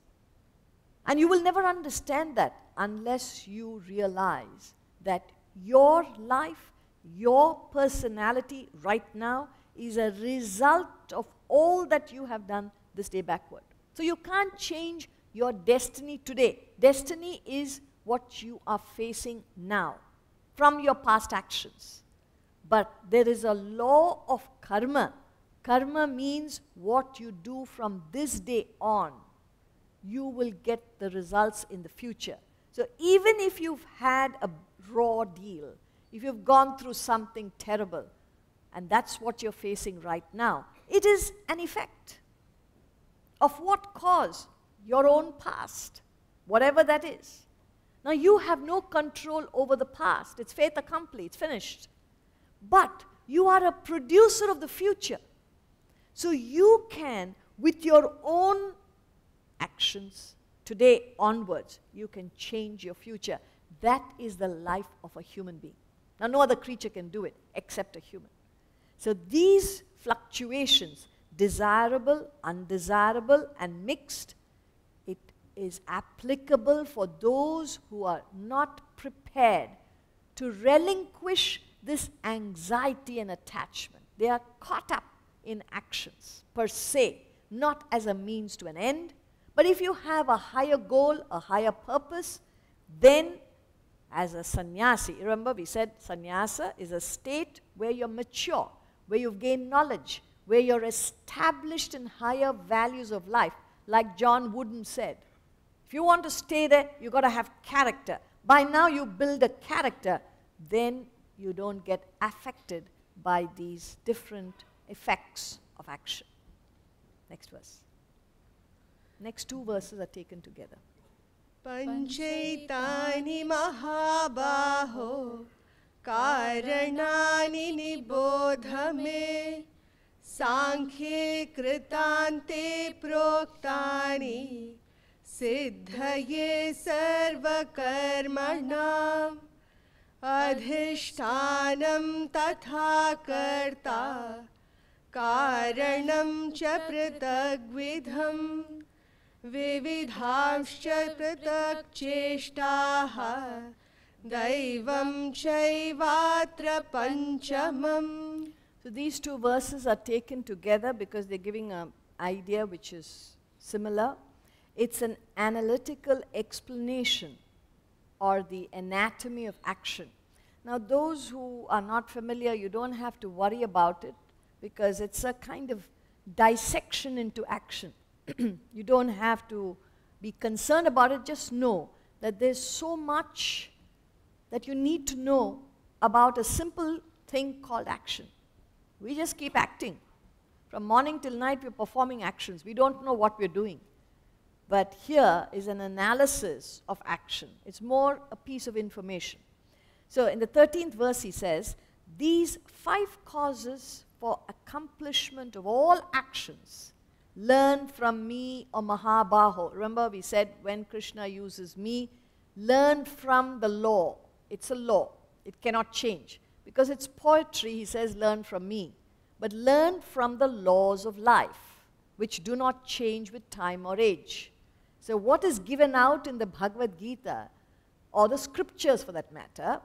And you will never understand that unless you realize that your life, your personality right now is a result of all that you have done this day backward. So you can't change your destiny today. Destiny is what you are facing now from your past actions. But there is a law of karma. Karma means what you do from this day on. you will get the results in the future. So even if you've had a raw deal, if you've gone through something terrible, and that's what you're facing right now, it is an effect. Of what cause? Your own past, whatever that is. Now you have no control over the past. It's fait accompli, it's finished. But you are a producer of the future. So you can, with your own actions, today onwards, you can change your future. That is the life of a human being. Now no other creature can do it except a human. So these fluctuations, desirable, undesirable, and mixed, it is applicable for those who are not prepared to relinquish this anxiety and attachment. They are caught up in actions per se, not as a means to an end. But if you have a higher goal, a higher purpose, then as a sannyasi, remember we said sannyasa is a state where you're mature, where you've gained knowledge, where you're established in higher values of life. Like John Wooden said, if you want to stay there, you've got to have character. By now you build a character, then you don't get affected by these different effects of action. Next verse. Next two verses are taken together. Panchaitani mahabaho karanani nibodha me sankhye kritante proktani siddhaye sarva karmanam adhishtanam tatha karta karanam cha pratagvidham vividhamscha pratak cheshtaha daivam chaivatra panchamam. So these two verses are taken together because they're giving an idea which is similar. It's an analytical explanation or the anatomy of action. Now those who are not familiar, you don't have to worry about it because it's a kind of dissection into action. You don't have to be concerned about it, just know that there's so much that you need to know about a simple thing called action. We just keep acting. From morning till night we're performing actions. We don't know what we're doing. But here is an analysis of action. It's more a piece of information. So in the 13th verse he says, these 5 causes for accomplishment of all actions, learn from me or Mahabaho. Remember we said when Krishna uses me, learn from the law. It's a law. It cannot change. Because it's poetry, he says, learn from me. But learn from the laws of life, which do not change with time or age. So what is given out in the Bhagavad Gita, or the scriptures for that matter,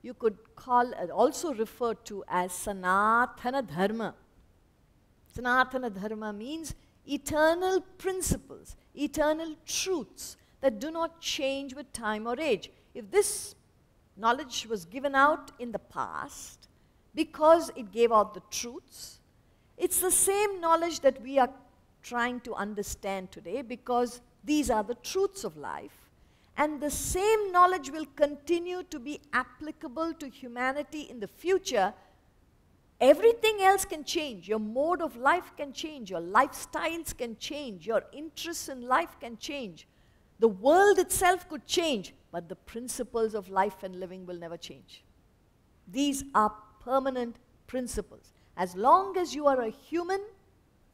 you could call, also refer to as Sanatana Dharma. Sanatana Dharma means eternal principles, eternal truths that do not change with time or age. If this knowledge was given out in the past because it gave out the truths, it's the same knowledge that we are trying to understand today because these are the truths of life. And the same knowledge will continue to be applicable to humanity in the future. Everything else can change. Your mode of life can change. Your lifestyles can change. Your interests in life can change. The world itself could change, but the principles of life and living will never change. These are permanent principles. As long as you are a human,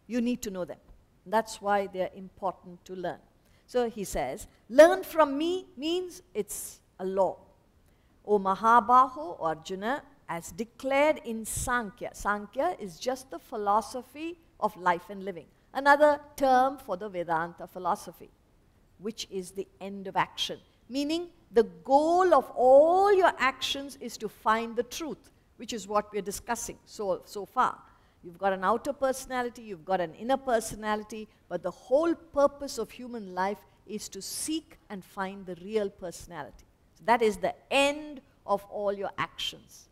you need to know them. That's why they're important to learn. So he says, learn from me means it's a law. O Mahabaho, Arjuna, as declared in Sankhya. Sankhya is just the philosophy of life and living. Another term for the Vedanta philosophy, which is the end of action. Meaning the goal of all your actions is to find the truth, which is what we're discussing so far. You've got an outer personality, you've got an inner personality, but the whole purpose of human life is to seek and find the real personality. So that is the end of all your actions.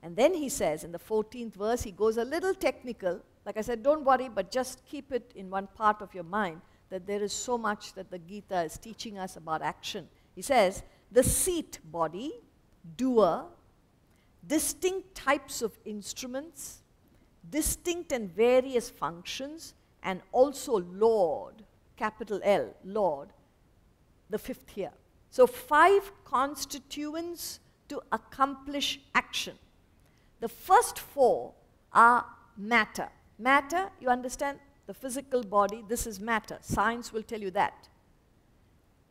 And then he says in the 14th verse, he goes a little technical. Like I said, don't worry, but just keep it in one part of your mind. that there is so much that the Gita is teaching us about action. He says, the seat, body, doer, distinct types of instruments, distinct and various functions, and also Lord, capital L, Lord, the fifth here. So 5 constituents to accomplish action. The first 4 are matter. Matter, you understand? The physical body, this is matter. Science will tell you that.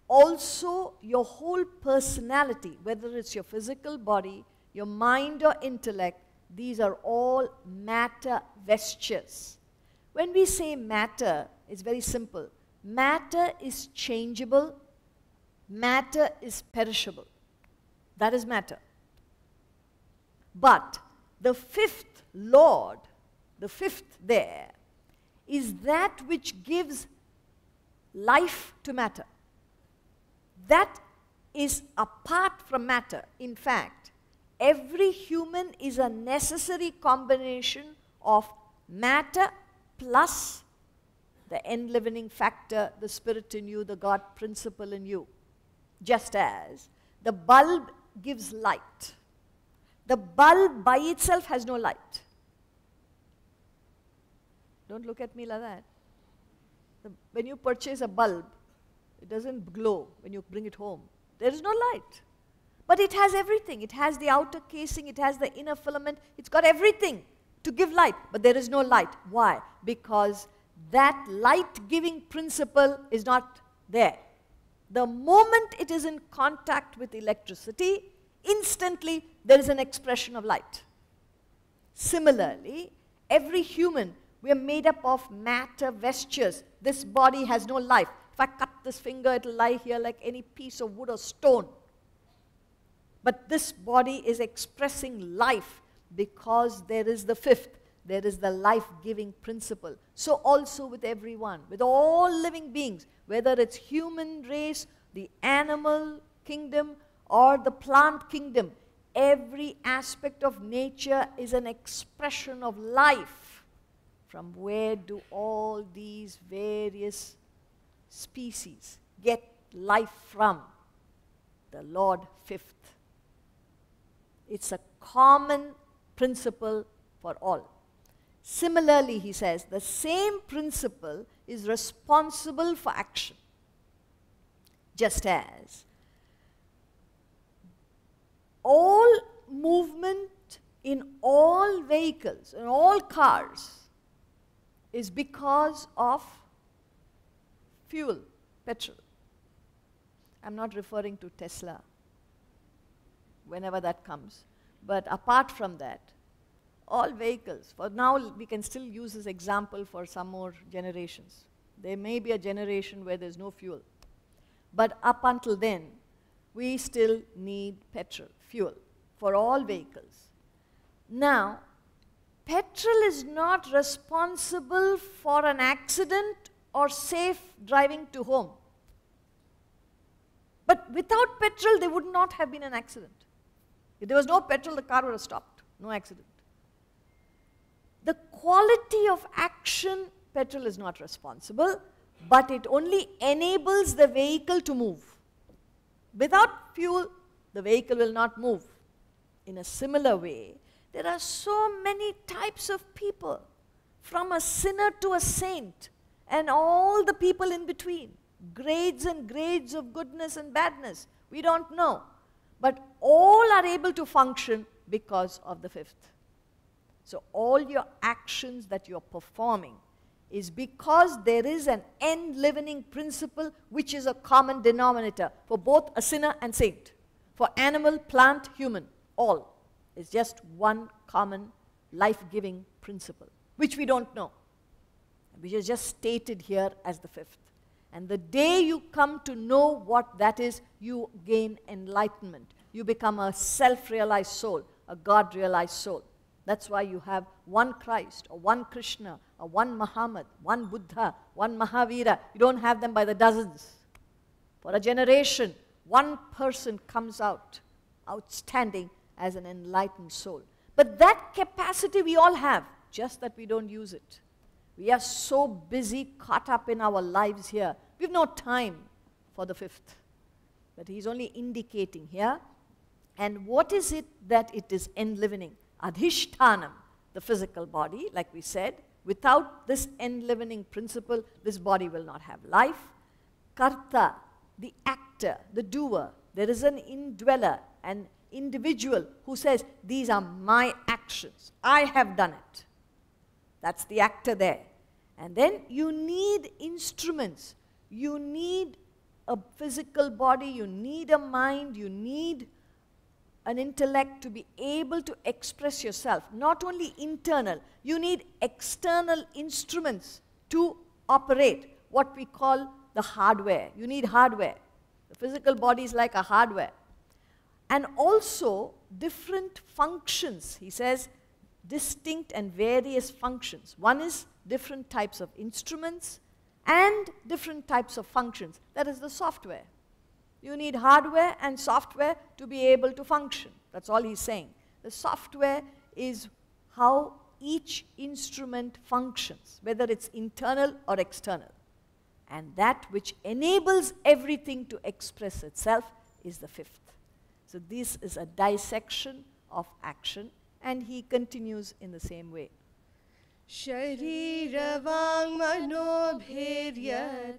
Also, your whole personality, whether it's your physical body, your mind or intellect, these are all matter vestures. When we say matter, it's very simple. Matter is changeable. Matter is perishable. That is matter. But the fifth Lord, the fifth there, is that which gives life to matter. That is apart from matter. In fact, every human is a necessary combination of matter plus the enlivening factor, the spirit in you, the God principle in you. Just as the bulb gives light. The bulb by itself has no light. Don't look at me like that. When you purchase a bulb, it doesn't glow when you bring it home. There is no light. But it has everything. It has the outer casing, it has the inner filament, it's got everything to give light. But there is no light. Why? Because that light-giving principle is not there. The moment it is in contact with electricity, instantly there is an expression of light. Similarly, every human, we are made up of matter vestures. This body has no life. If I cut this finger, it will lie here like any piece of wood or stone. But this body is expressing life because there is the fifth. There is the life-giving principle. So also with everyone, with all living beings, whether it's human race, the animal kingdom, or the plant kingdom, every aspect of nature is an expression of life. From where do all these various species get life from? The Lord fifth. It's a common principle for all. Similarly, he says, the same principle is responsible for action. Just as all movement in all vehicles, in all cars, is because of fuel, petrol. I'm not referring to Tesla, whenever that comes. But apart from that, all vehicles, for now we can still use this example for some more generations. There may be a generation where there's no fuel. But up until then, we still need petrol, fuel, for all vehicles. Now, petrol is not responsible for an accident or safe driving to home. But without petrol, there would not have been an accident. If there was no petrol, the car would have stopped. No accident. The quality of action, petrol is not responsible, but it only enables the vehicle to move. Without fuel, the vehicle will not move. In a similar way, there are so many types of people, from a sinner to a saint, and all the people in between, grades and grades of goodness and badness. We don't know. But all are able to function because of the fifth. So all your actions that you're performing is because there is an enlivening principle which is a common denominator for both a sinner and saint. For animal, plant, human, all. It's just one common life-giving principle, which we don't know, which is just stated here as the fifth. And the day you come to know what that is, you gain enlightenment. You become a self-realized soul, a God-realized soul. That's why you have one Christ, or one Krishna, or one Muhammad, one Buddha, one Mahavira. You don't have them by the dozens. For a generation, one person comes out, outstanding as an enlightened soul. But that capacity we all have, just that we don't use it. We are so busy, caught up in our lives here. We have no time for the fifth. But he's only indicating here. And what is it that it is enlivening? Adhishtanam, the physical body, like we said. Without this enlivening principle, this body will not have life. Karta, the actor, the doer. There is an indweller, an individual who says, these are my actions. I have done it. That's the actor there. And then you need instruments. You need a physical body. You need a mind. You need an intellect to be able to express yourself. Not only internal, you need external instruments to operate what we call the hardware. You need hardware. The physical body is like a hardware. And also different functions. He says distinct and various functions. One is different types of instruments and different types of functions. That is the software. You need hardware and software to be able to function. That's all he's saying. The software is how each instrument functions, whether it's internal or external. And that which enables everything to express itself is the fifth. So this is a dissection of action, and he continues in the same way. Shariravaং manobhiryat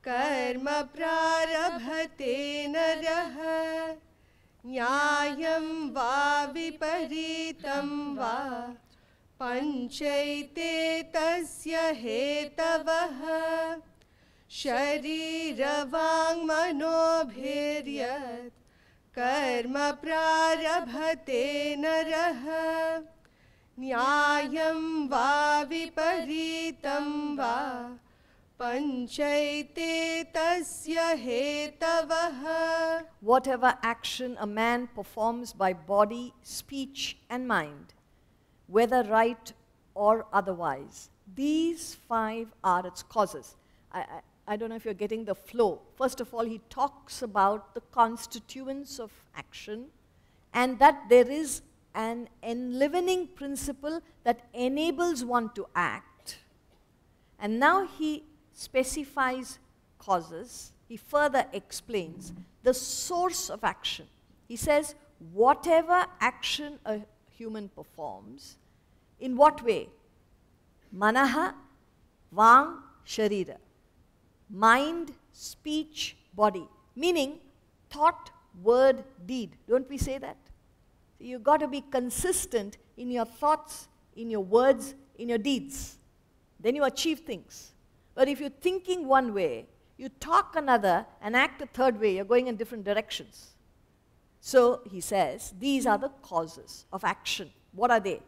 karma prarabhate narah nyayam va viparitam va panchaite tasya hetavah. Shariravaং manobhiryat karma prarabhate narah nyayam va viparitam va panchaite tasya hetavah. Whatever action a man performs by body, speech, and mind, whether right or otherwise, these five are its causes. I don't know if you're getting the flow. First of all, he talks about the constituents of action and that there is an enlivening principle that enables one to act. And now he specifies causes. He further explains the source of action. He says, whatever action a human performs, in what way? Manaha, vang, sharira. Mind, speech, body. Meaning, thought, word, deed. Don't we say that? So you've got to be consistent in your thoughts, in your words, in your deeds. Then you achieve things. But if you're thinking one way, you talk another, and act a third way, you're going in different directions. So he says, these are the causes of action. What are they?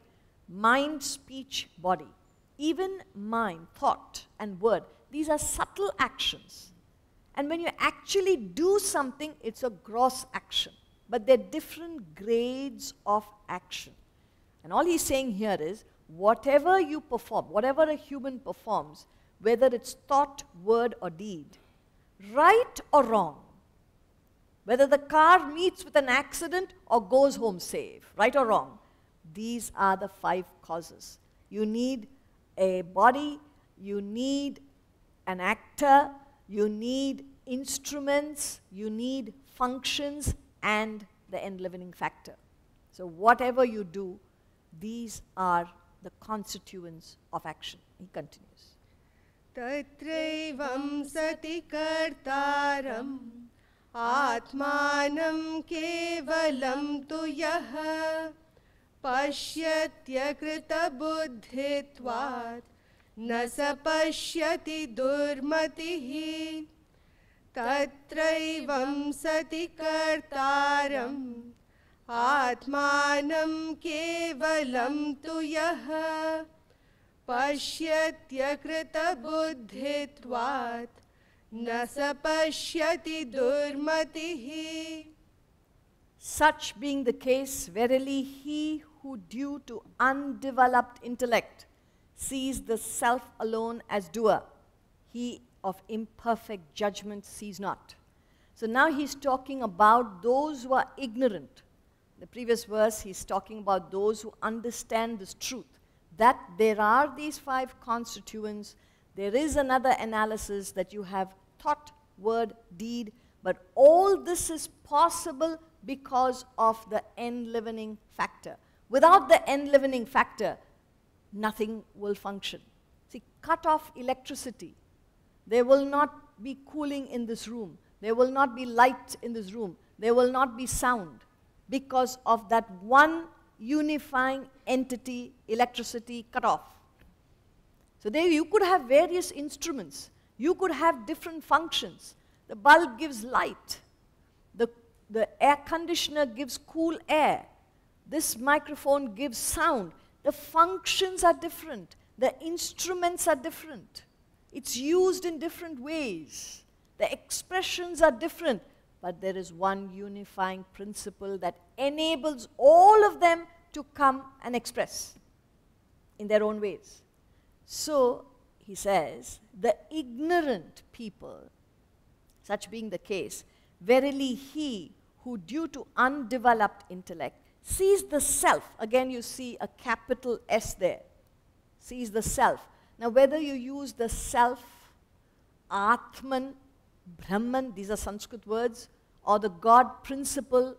Mind, speech, body. Even mind, thought, and word. These are subtle actions. And when you actually do something, it's a gross action. But they're different grades of action. And all he's saying here is, whatever you perform, whatever a human performs, whether it's thought, word, or deed, right or wrong, whether the car meets with an accident or goes home safe, right or wrong, these are the five causes. You need a body, you need an actor, you need instruments, you need functions, and the enlivening factor. So whatever you do, these are the constituents of action. He continues. Tatraivam sati kartaram atmanam kevalam tu yaha pashyatya krita buddhitvat na sapashyati durmatihi. Tatraivam sati kartaram atmanam kevalam tu yaha pashyatya krita buddhitvat na sapashyati durmatihi. Such being the case, verily he who due to undeveloped intellect sees the self alone as doer, he of imperfect judgment sees not. So now he's talking about those who are ignorant. The previous verse, he's talking about those who understand this truth, that there are these 5 constituents. There is another analysis that you have thought, word, deed, but all this is possible because of the enlivening factor. Without the enlivening factor, nothing will function. See, cut off electricity. There will not be cooling in this room. There will not be light in this room. There will not be sound because of that one unifying entity, electricity, cut off. So there you could have various instruments. You could have different functions. The bulb gives light. The air conditioner gives cool air. This microphone gives sound. The functions are different. The instruments are different. It's used in different ways. The expressions are different. But there is one unifying principle that enables all of them to come and express in their own ways. So, he says, the ignorant people, such being the case, verily he who due to undeveloped intellect sees the self, again you see a capital S there, sees the self. Now whether you use the self, Atman, Brahman, these are Sanskrit words, or the God principle,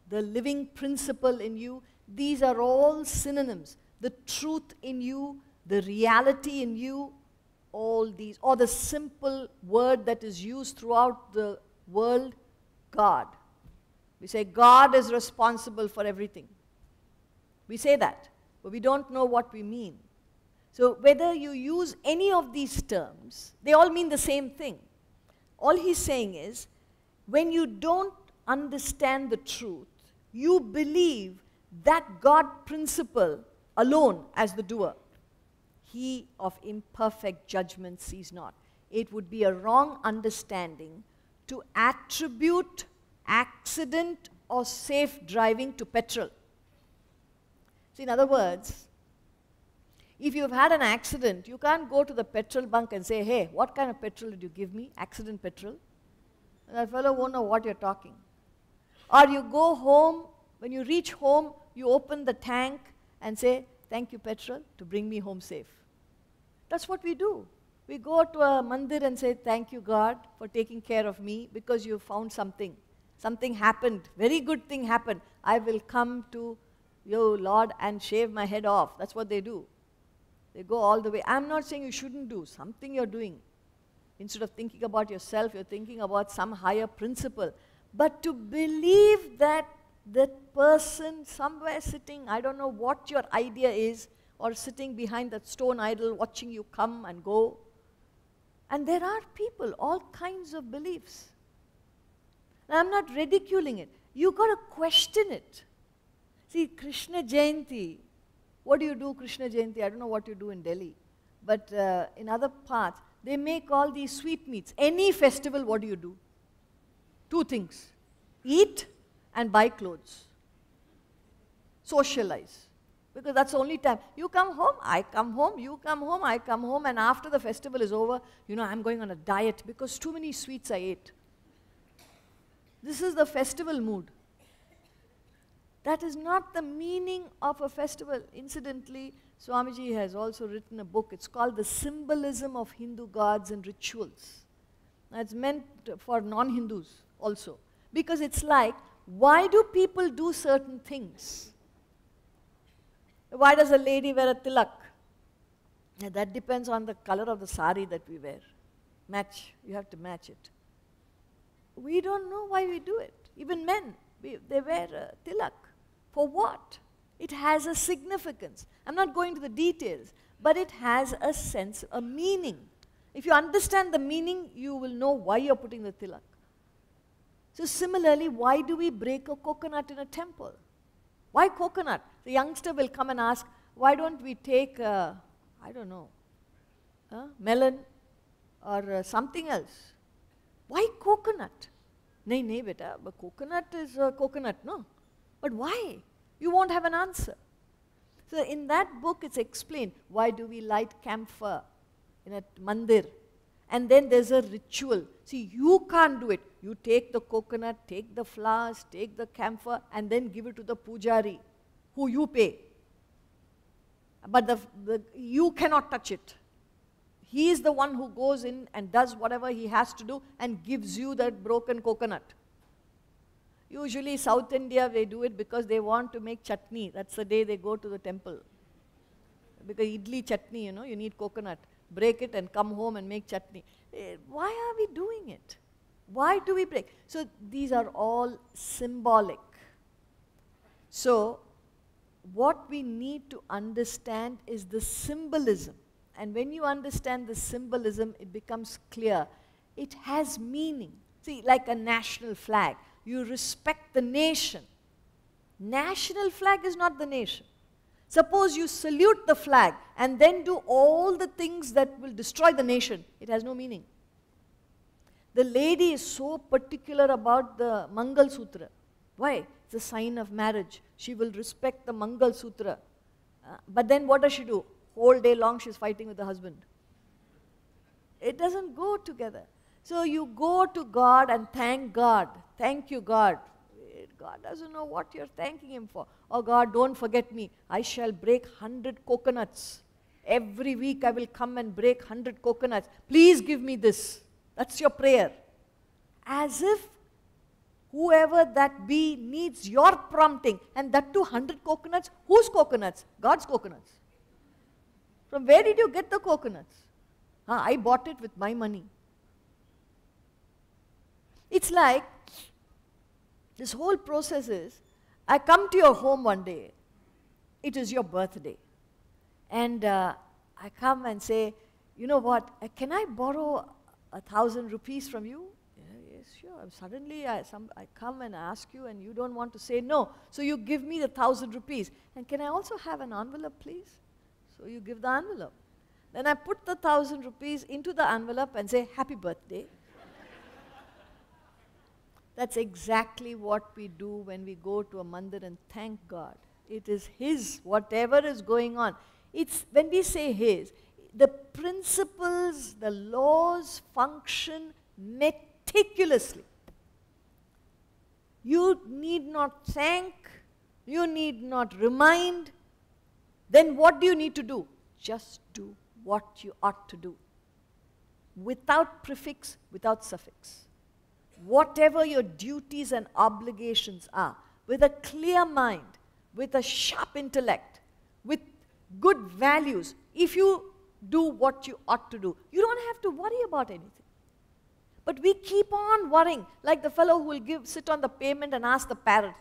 the living principle in you, these are all synonyms. The truth in you, the reality in you, all these, or the simple word that is used throughout the world, God. We say God is responsible for everything. We say that, but we don't know what we mean. So whether you use any of these terms, they all mean the same thing. All he's saying is, when you don't understand the truth, you believe that God principle alone as the doer. He of imperfect judgment sees not. It would be a wrong understanding to attribute accident or safe driving to petrol. So in other words, if you've had an accident, you can't go to the petrol bunk and say, hey, what kind of petrol did you give me? Accident petrol? And that fellow won't know what you're talking. Or you go home, when you reach home, you open the tank and say, thank you petrol to bring me home safe. That's what we do. We go to a mandir and say, thank you God for taking care of me because you found something. Something happened, very good thing happened. I will come to you, Lord, and shave my head off. That's what they do. They go all the way. I'm not saying you shouldn't do something you're doing. Instead of thinking about yourself, you're thinking about some higher principle. But to believe that that person somewhere sitting, I don't know what your idea is, or sitting behind that stone idol watching you come and go. And there are people, all kinds of beliefs. And I'm not ridiculing it. You've got to question it. See, Krishna Jayanti, what do you do Krishna Jayanti? I don't know what you do in Delhi. But in other parts, they make all these sweetmeats. Any festival, what do? 2 things. Eat and buy clothes. Socialize. Because that's the only time. You come home, I come home, you come home, I come home, and after the festival is over, you know, I'm going on a diet because too many sweets I ate. This is the festival mood. That is not the meaning of a festival. Incidentally, Swamiji has also written a book. It's called The Symbolism of Hindu Gods and Rituals. Now, it's meant for non-Hindus also. Because it's like, why do people do certain things? Why does a lady wear a tilak? Now, that depends on the color of the sari that we wear. Match. You have to match it. We don't know why we do it. Even men, they wear a tilak. For what? It has a significance. I'm not going to the details, but it has a sense, a meaning. If you understand the meaning, you will know why you're putting the tilak. So similarly, why do we break a coconut in a temple? Why coconut? The youngster will come and ask, why don't we take, I don't know, melon or something else? Why coconut? Nahi beta, but coconut is coconut, no? But why? You won't have an answer. So in that book it's explained, why do we light camphor in a mandir? And then there's a ritual. See, you can't do it. You take the coconut, take the flowers, take the camphor, and then give it to the pujari, who you pay. But you cannot touch it. He is the one who goes in and does whatever he has to do and gives you that broken coconut. Usually South India, they do it because they want to make chutney. That's the day they go to the temple. Because idli chutney, you need coconut. Break it and come home and make chutney. Why are we doing it? Why do we break? So these are all symbolic. So what we need to understand is the symbolism. And when you understand the symbolism, it becomes clear. It has meaning. See, like a national flag. You respect the nation. National flag is not the nation. Suppose you salute the flag and then do all the things that will destroy the nation. It has no meaning. The lady is so particular about the Mangal Sutra. Why? It's a sign of marriage. She will respect the Mangal Sutra. But then what does she do? Whole day long she's fighting with the husband. It doesn't go together. So you go to God and thank God. Thank you, God. God doesn't know what you're thanking Him for. Oh God, don't forget me. I shall break 100 coconuts. Every week I will come and break 100 coconuts. Please give me this. That's your prayer. As if whoever that be needs your prompting. And that too 100 coconuts. Whose coconuts? God's coconuts. From where did you get the coconuts? I bought it with my money. It's like, this whole process is, I come to your home one day, it is your birthday, and I come and say, you know what, can I borrow 1,000 rupees from you? Yeah, yes, sure. Suddenly I come and ask you and you don't want to say no, so you give me the 1,000 rupees. And can I also have an envelope, please? So you give the envelope. Then I put the 1,000 rupees into the envelope and say, happy birthday. That's exactly what we do when we go to a mandir and thank God. It is His, whatever is going on. It's when we say His, the principles, the laws function meticulously. You need not thank, you need not remind. Then what do you need to do? Just do what you ought to do. Without prefix, without suffix. Whatever your duties and obligations are, with a clear mind, with a sharp intellect, with good values, if you do what you ought to do, you don't have to worry about anything. But we keep on worrying, like the fellow who will sit on the pavement and ask the parrot.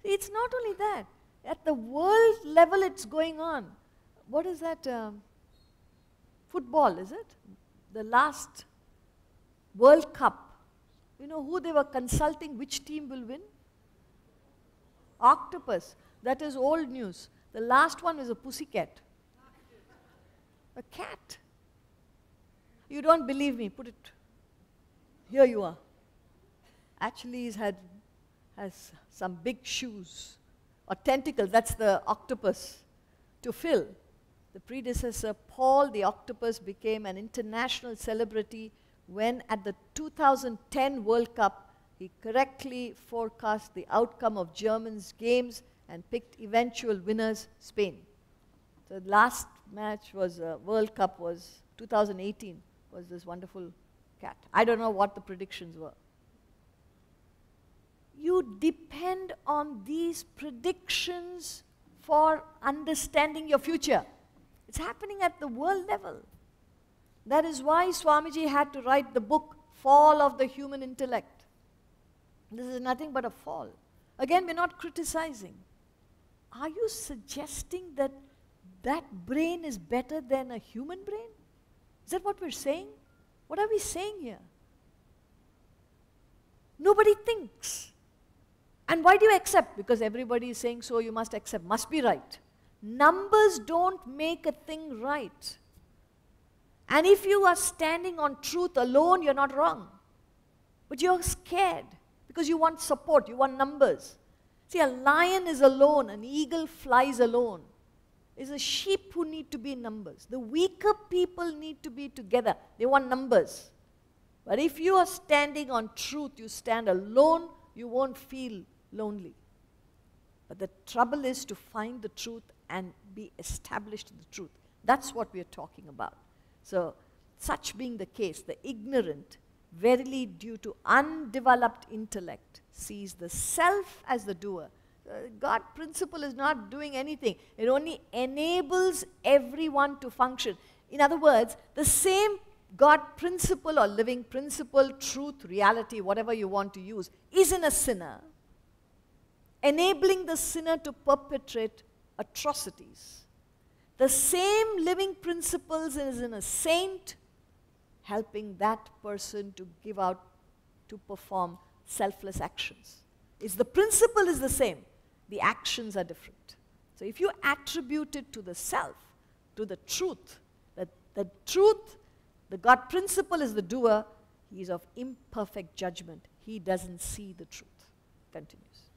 It's not only that. At the world level it's going on. What is that? Football, is it? The last World Cup. You know who they were consulting, which team will win? Octopus. That is old news. The last one was a pussycat. A cat. You don't believe me, put it. Here you are. Actually, has some big shoes. Or tentacles, that's the octopus. To fill. The predecessor, Paul the octopus, became an international celebrity when at the 2010 World Cup, he correctly forecast the outcome of Germany's games and picked eventual winners, Spain. So the last match was, World Cup was 2018, was this wonderful cat. I don't know what the predictions were. You depend on these predictions for understanding your future. It's happening at the world level. That is why Swamiji had to write the book, Fall of the Human Intellect. This is nothing but a fall. Again, we're not criticizing. Are you suggesting that that brain is better than a human brain? Is that what we're saying? What are we saying here? Nobody thinks. And why do you accept? Because everybody is saying so, you must accept. Must be right. Numbers don't make a thing right. And if you are standing on truth alone, you're not wrong. But you're scared because you want support, you want numbers. See, a lion is alone, an eagle flies alone. It's a sheep who need to be in numbers. The weaker people need to be together. They want numbers. But if you are standing on truth, you stand alone, you won't feel lonely. But the trouble is to find the truth and be established in the truth. That's what we are talking about. So, such being the case, the ignorant, verily due to undeveloped intellect, sees the self as the doer. God principle is not doing anything. It only enables everyone to function. In other words, the same God principle or living principle, truth, reality, whatever you want to use, is in a sinner, enabling the sinner to perpetrate atrocities. The same living principles is in a saint, helping that person to give out, to perform selfless actions. The principle is the same, the actions are different. So if you attribute it to the self, to the truth, the truth, the God principle is the doer, he is of imperfect judgment. He doesn't see the truth. Continues.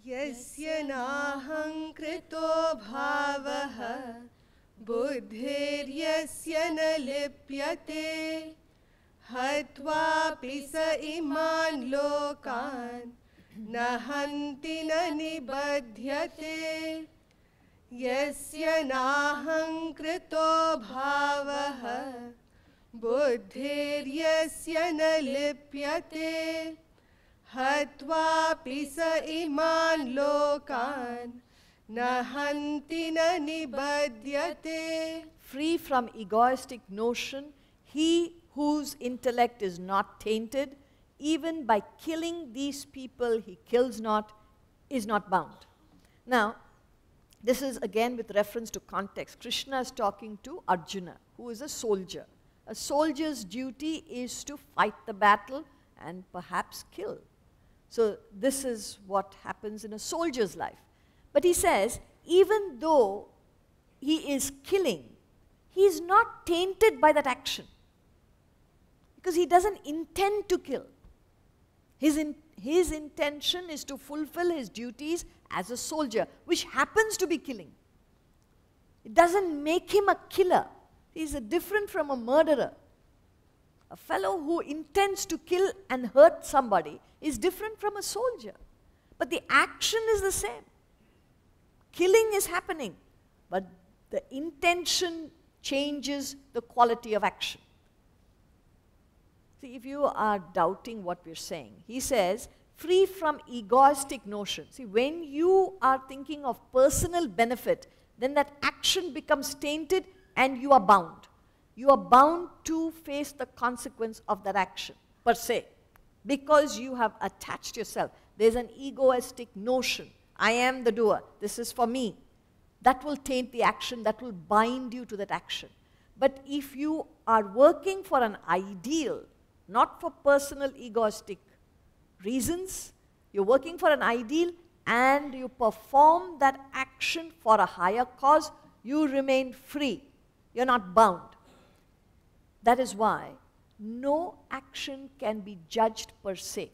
Yasya naham krito bhavaha buddhiryasya na lipyate hatva pisa iman lokan nahanti na nibadhyate yasya naham krito bhavaha buddhiryasya na lipyate hatva pisa iman lokan nahanti na nibadhyate. Free from egoistic notion, he whose intellect is not tainted, even by killing these people he kills not, is not bound. Now, this is again with reference to context. Krishna is talking to Arjuna, who is a soldier. A soldier's duty is to fight the battle and perhaps kill. So this is what happens in a soldier's life. But he says, even though he is killing, he is not tainted by that action. Because he doesn't intend to kill. His intention is to fulfill his duties as a soldier, which happens to be killing. It doesn't make him a killer. He is different from a murderer. A fellow who intends to kill and hurt somebody is different from a soldier. But the action is the same. Killing is happening, but the intention changes the quality of action. See, if you are doubting what we're saying, he says, free from egoistic notion. See, when you are thinking of personal benefit, then that action becomes tainted and you are bound. You are bound to face the consequence of that action, per se, because you have attached yourself. There's an egoistic notion. I am the doer. This is for me. That will taint the action. That will bind you to that action. But if you are working for an ideal, not for personal egoistic reasons, you're working for an ideal and you perform that action for a higher cause, you remain free. You're not bound. That is why no action can be judged per se.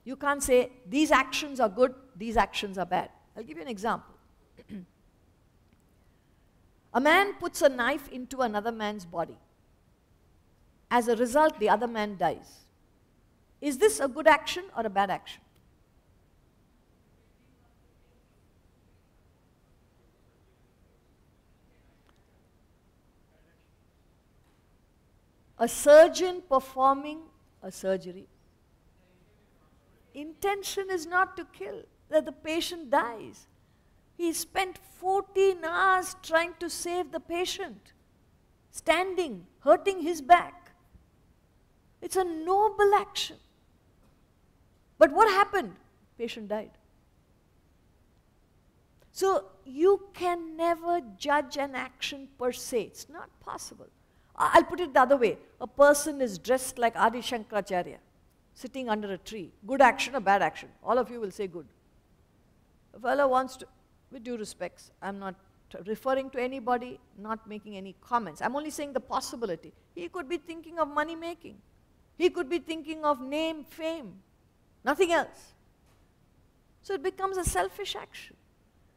You can't say, these actions are good, these actions are bad. I'll give you an example. A man puts a knife into another man's body. As a result, the other man dies. Is this a good action or a bad action? A surgeon performing a surgery. Intention is not to kill, that the patient dies. He spent 14 hours trying to save the patient, standing, hurting his back. It's a noble action. But what happened? Patient died. So you can never judge an action per se. It's not possible. I'll put it the other way. A person is dressed like Adi Shankaracharya, sitting under a tree. Good action or bad action? All of you will say good. A fellow wants to, with due respects, I'm not referring to anybody, not making any comments. I'm only saying the possibility. He could be thinking of money making. He could be thinking of name, fame, nothing else. So it becomes a selfish action.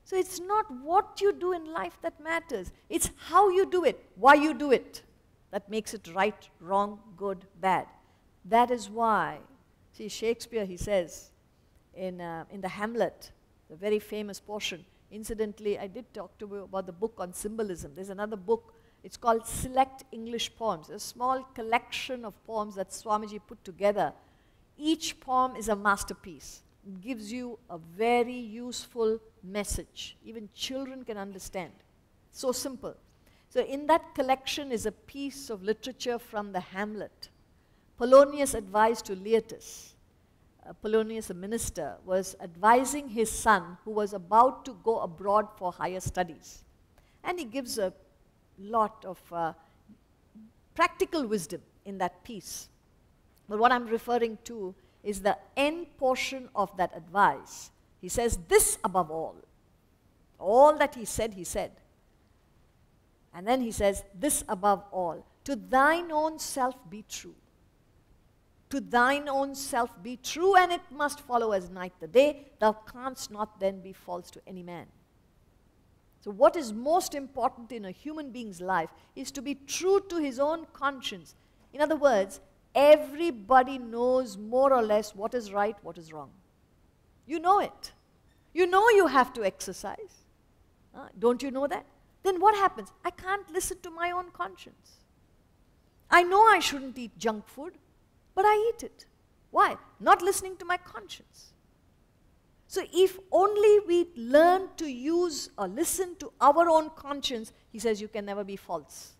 So it's not what you do in life that matters. It's how you do it, why you do it. That makes it right, wrong, good, bad. That is why, see, Shakespeare, he says in the Hamlet, the very famous portion, Incidentally, I did talk to you about the book on symbolism. There's another book, it's called Select English Poems. A small collection of poems that Swamiji put together. Each poem is a masterpiece. It gives you a very useful message. Even children can understand. So simple. So in that collection is a piece of literature from the Hamlet. Polonius advised to Leotus. Polonius, a minister, was advising his son who was about to go abroad for higher studies. And he gives a lot of practical wisdom in that piece. But what I'm referring to is the end portion of that advice. He says, this above all. All that he said. And then he says, this above all. To thine own self be true. To thine own self be true, and it must follow as night the day. Thou canst not then be false to any man. So what is most important in a human being's life is to be true to his own conscience. In other words, everybody knows more or less what is right, what is wrong. You know it. You know you have to exercise. Don't you know that? Then what happens? I can't listen to my own conscience. I know I shouldn't eat junk food, but I eat it. Why? Not listening to my conscience. So if only we learn to use or listen to our own conscience, he says you can never be false.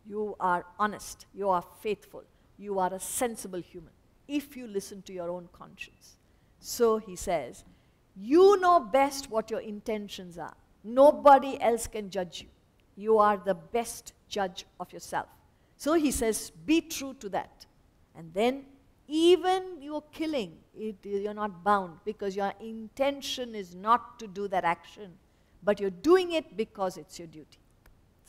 You are honest, you are faithful, you are a sensible human if you listen to your own conscience. So he says, you know best what your intentions are. Nobody else can judge you. You are the best judge of yourself. So he says, be true to that. And then even you're killing, you're not bound because your intention is not to do that action, but you're doing it because it's your duty.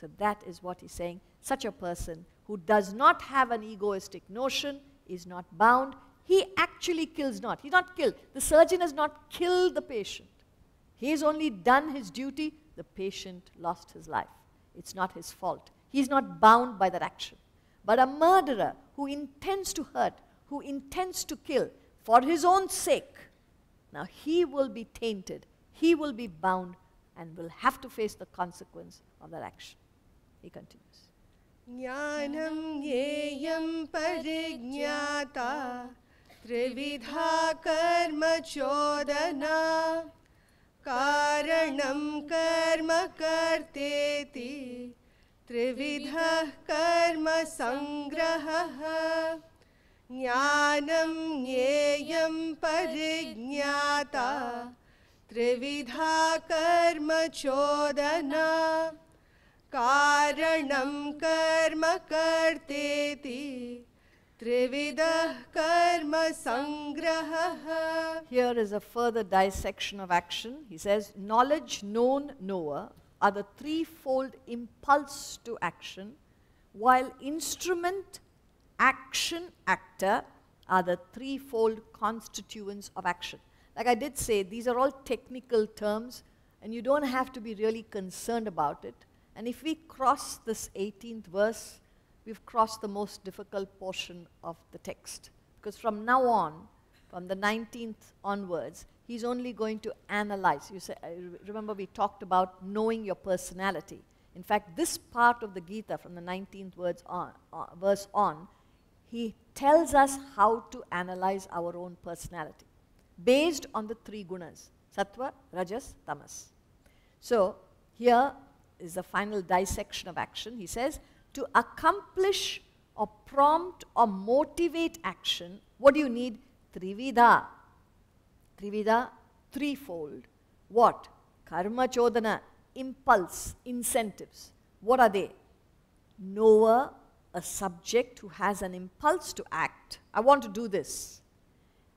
So that is what he's saying. Such a person who does not have an egoistic notion is not bound. He actually kills not. He's not killed. The surgeon has not killed the patient. He has only done his duty. The patient lost his life. It's not his fault. He's not bound by that action. But a murderer who intends to hurt, who intends to kill for his own sake, now he will be tainted, he will be bound and will have to face the consequence of that action. He continues. Jnanam yeyam parignyata trividha karma chodana karanam karma karteti trividha karma sangraha jnanam yeyam parignyata trividha karma chodana karanam karma karteti trividah karma sangraha. Here is a further dissection of action. He says, knowledge, known, knower are the threefold impulse to action, while instrument, action, actor are the threefold constituents of action. Like I did say, these are all technical terms, and you don't have to be really concerned about it. And if we cross this 18th verse, we've crossed the most difficult portion of the text. Because from now on, from the 19th onwards, he's only going to analyze. You say, remember we talked about knowing your personality. In fact, this part of the Gita, from the 19th verse on, he tells us how to analyze our own personality based on the three gunas, sattva, rajas, tamas. So here is the final dissection of action. He says, to accomplish or prompt or motivate action, what do you need? Trividha. Trividha, threefold. What? Karma chodana, impulse, incentives. What are they? Knower, a subject who has an impulse to act. I want to do this.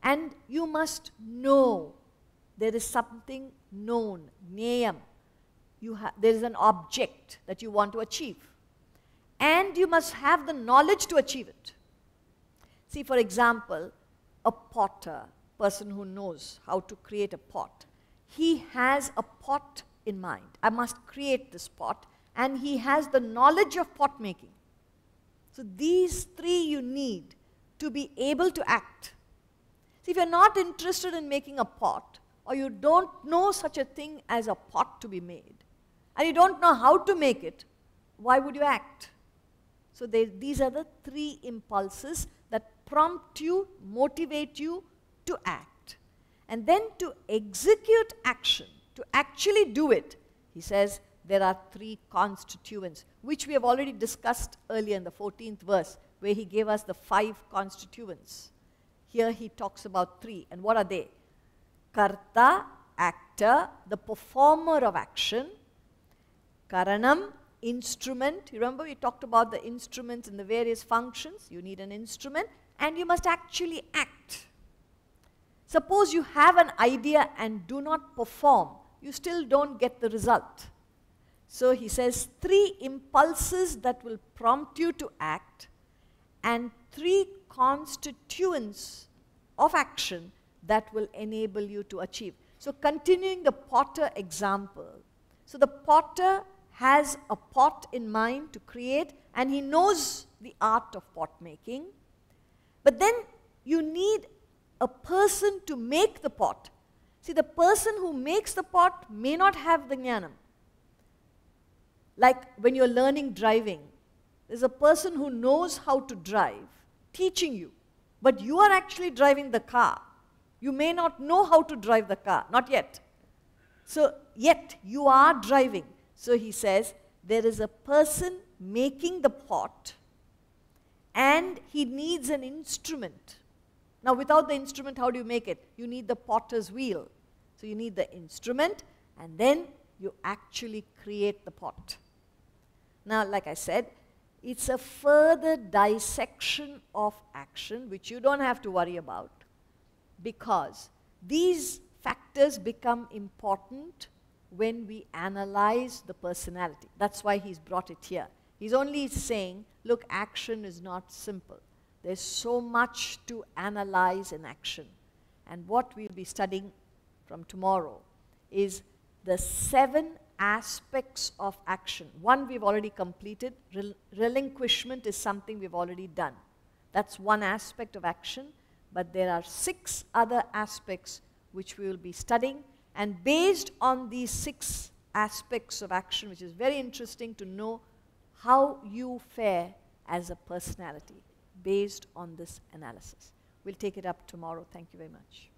And you must know. There is something known, jnayam. There is an object that you want to achieve. And you must have the knowledge to achieve it. See, for example, a potter, person who knows how to create a pot. He has a pot in mind. I must create this pot. And he has the knowledge of pot making. So these three you need to be able to act. See, if you're not interested in making a pot, or you don't know such a thing as a pot to be made, and you don't know how to make it, why would you act? So these are the three impulses that prompt you, motivate you to act. And then to execute action, to actually do it, he says there are three constituents, which we have already discussed earlier in the 14th verse, where he gave us the 5 constituents. Here he talks about 3. And what are they? Karta, actor, the performer of action. Karanam, instrument. You remember we talked about the instruments and the various functions. You need an instrument and you must actually act. Suppose you have an idea and do not perform, you still don't get the result. So he says 3 impulses that will prompt you to act and 3 constituents of action that will enable you to achieve. So continuing the potter example. So the potter has a pot in mind to create and he knows the art of pot making. But then you need a person to make the pot. See, the person who makes the pot may not have the jnana. Like when you're learning driving, there's a person who knows how to drive, teaching you, but you are actually driving the car. You may not know how to drive the car, not yet. So, yet you are driving. So he says, there is a person making the pot and he needs an instrument. Now, without the instrument, how do you make it? You need the potter's wheel. So you need the instrument and then you actually create the pot. Now, like I said, it's a further dissection of action, which you don't have to worry about, because these factors become important when we analyze the personality. That's why he's brought it here. He's only saying, look, action is not simple. There's so much to analyze in action. And what we'll be studying from tomorrow is the 7 aspects of action. 1 we've already completed. Relinquishment is something we've already done. That's 1 aspect of action. But there are 6 other aspects which we will be studying. And based on these 6 aspects of action, which is very interesting to know how you fare as a personality based on this analysis. We'll take it up tomorrow. Thank you very much.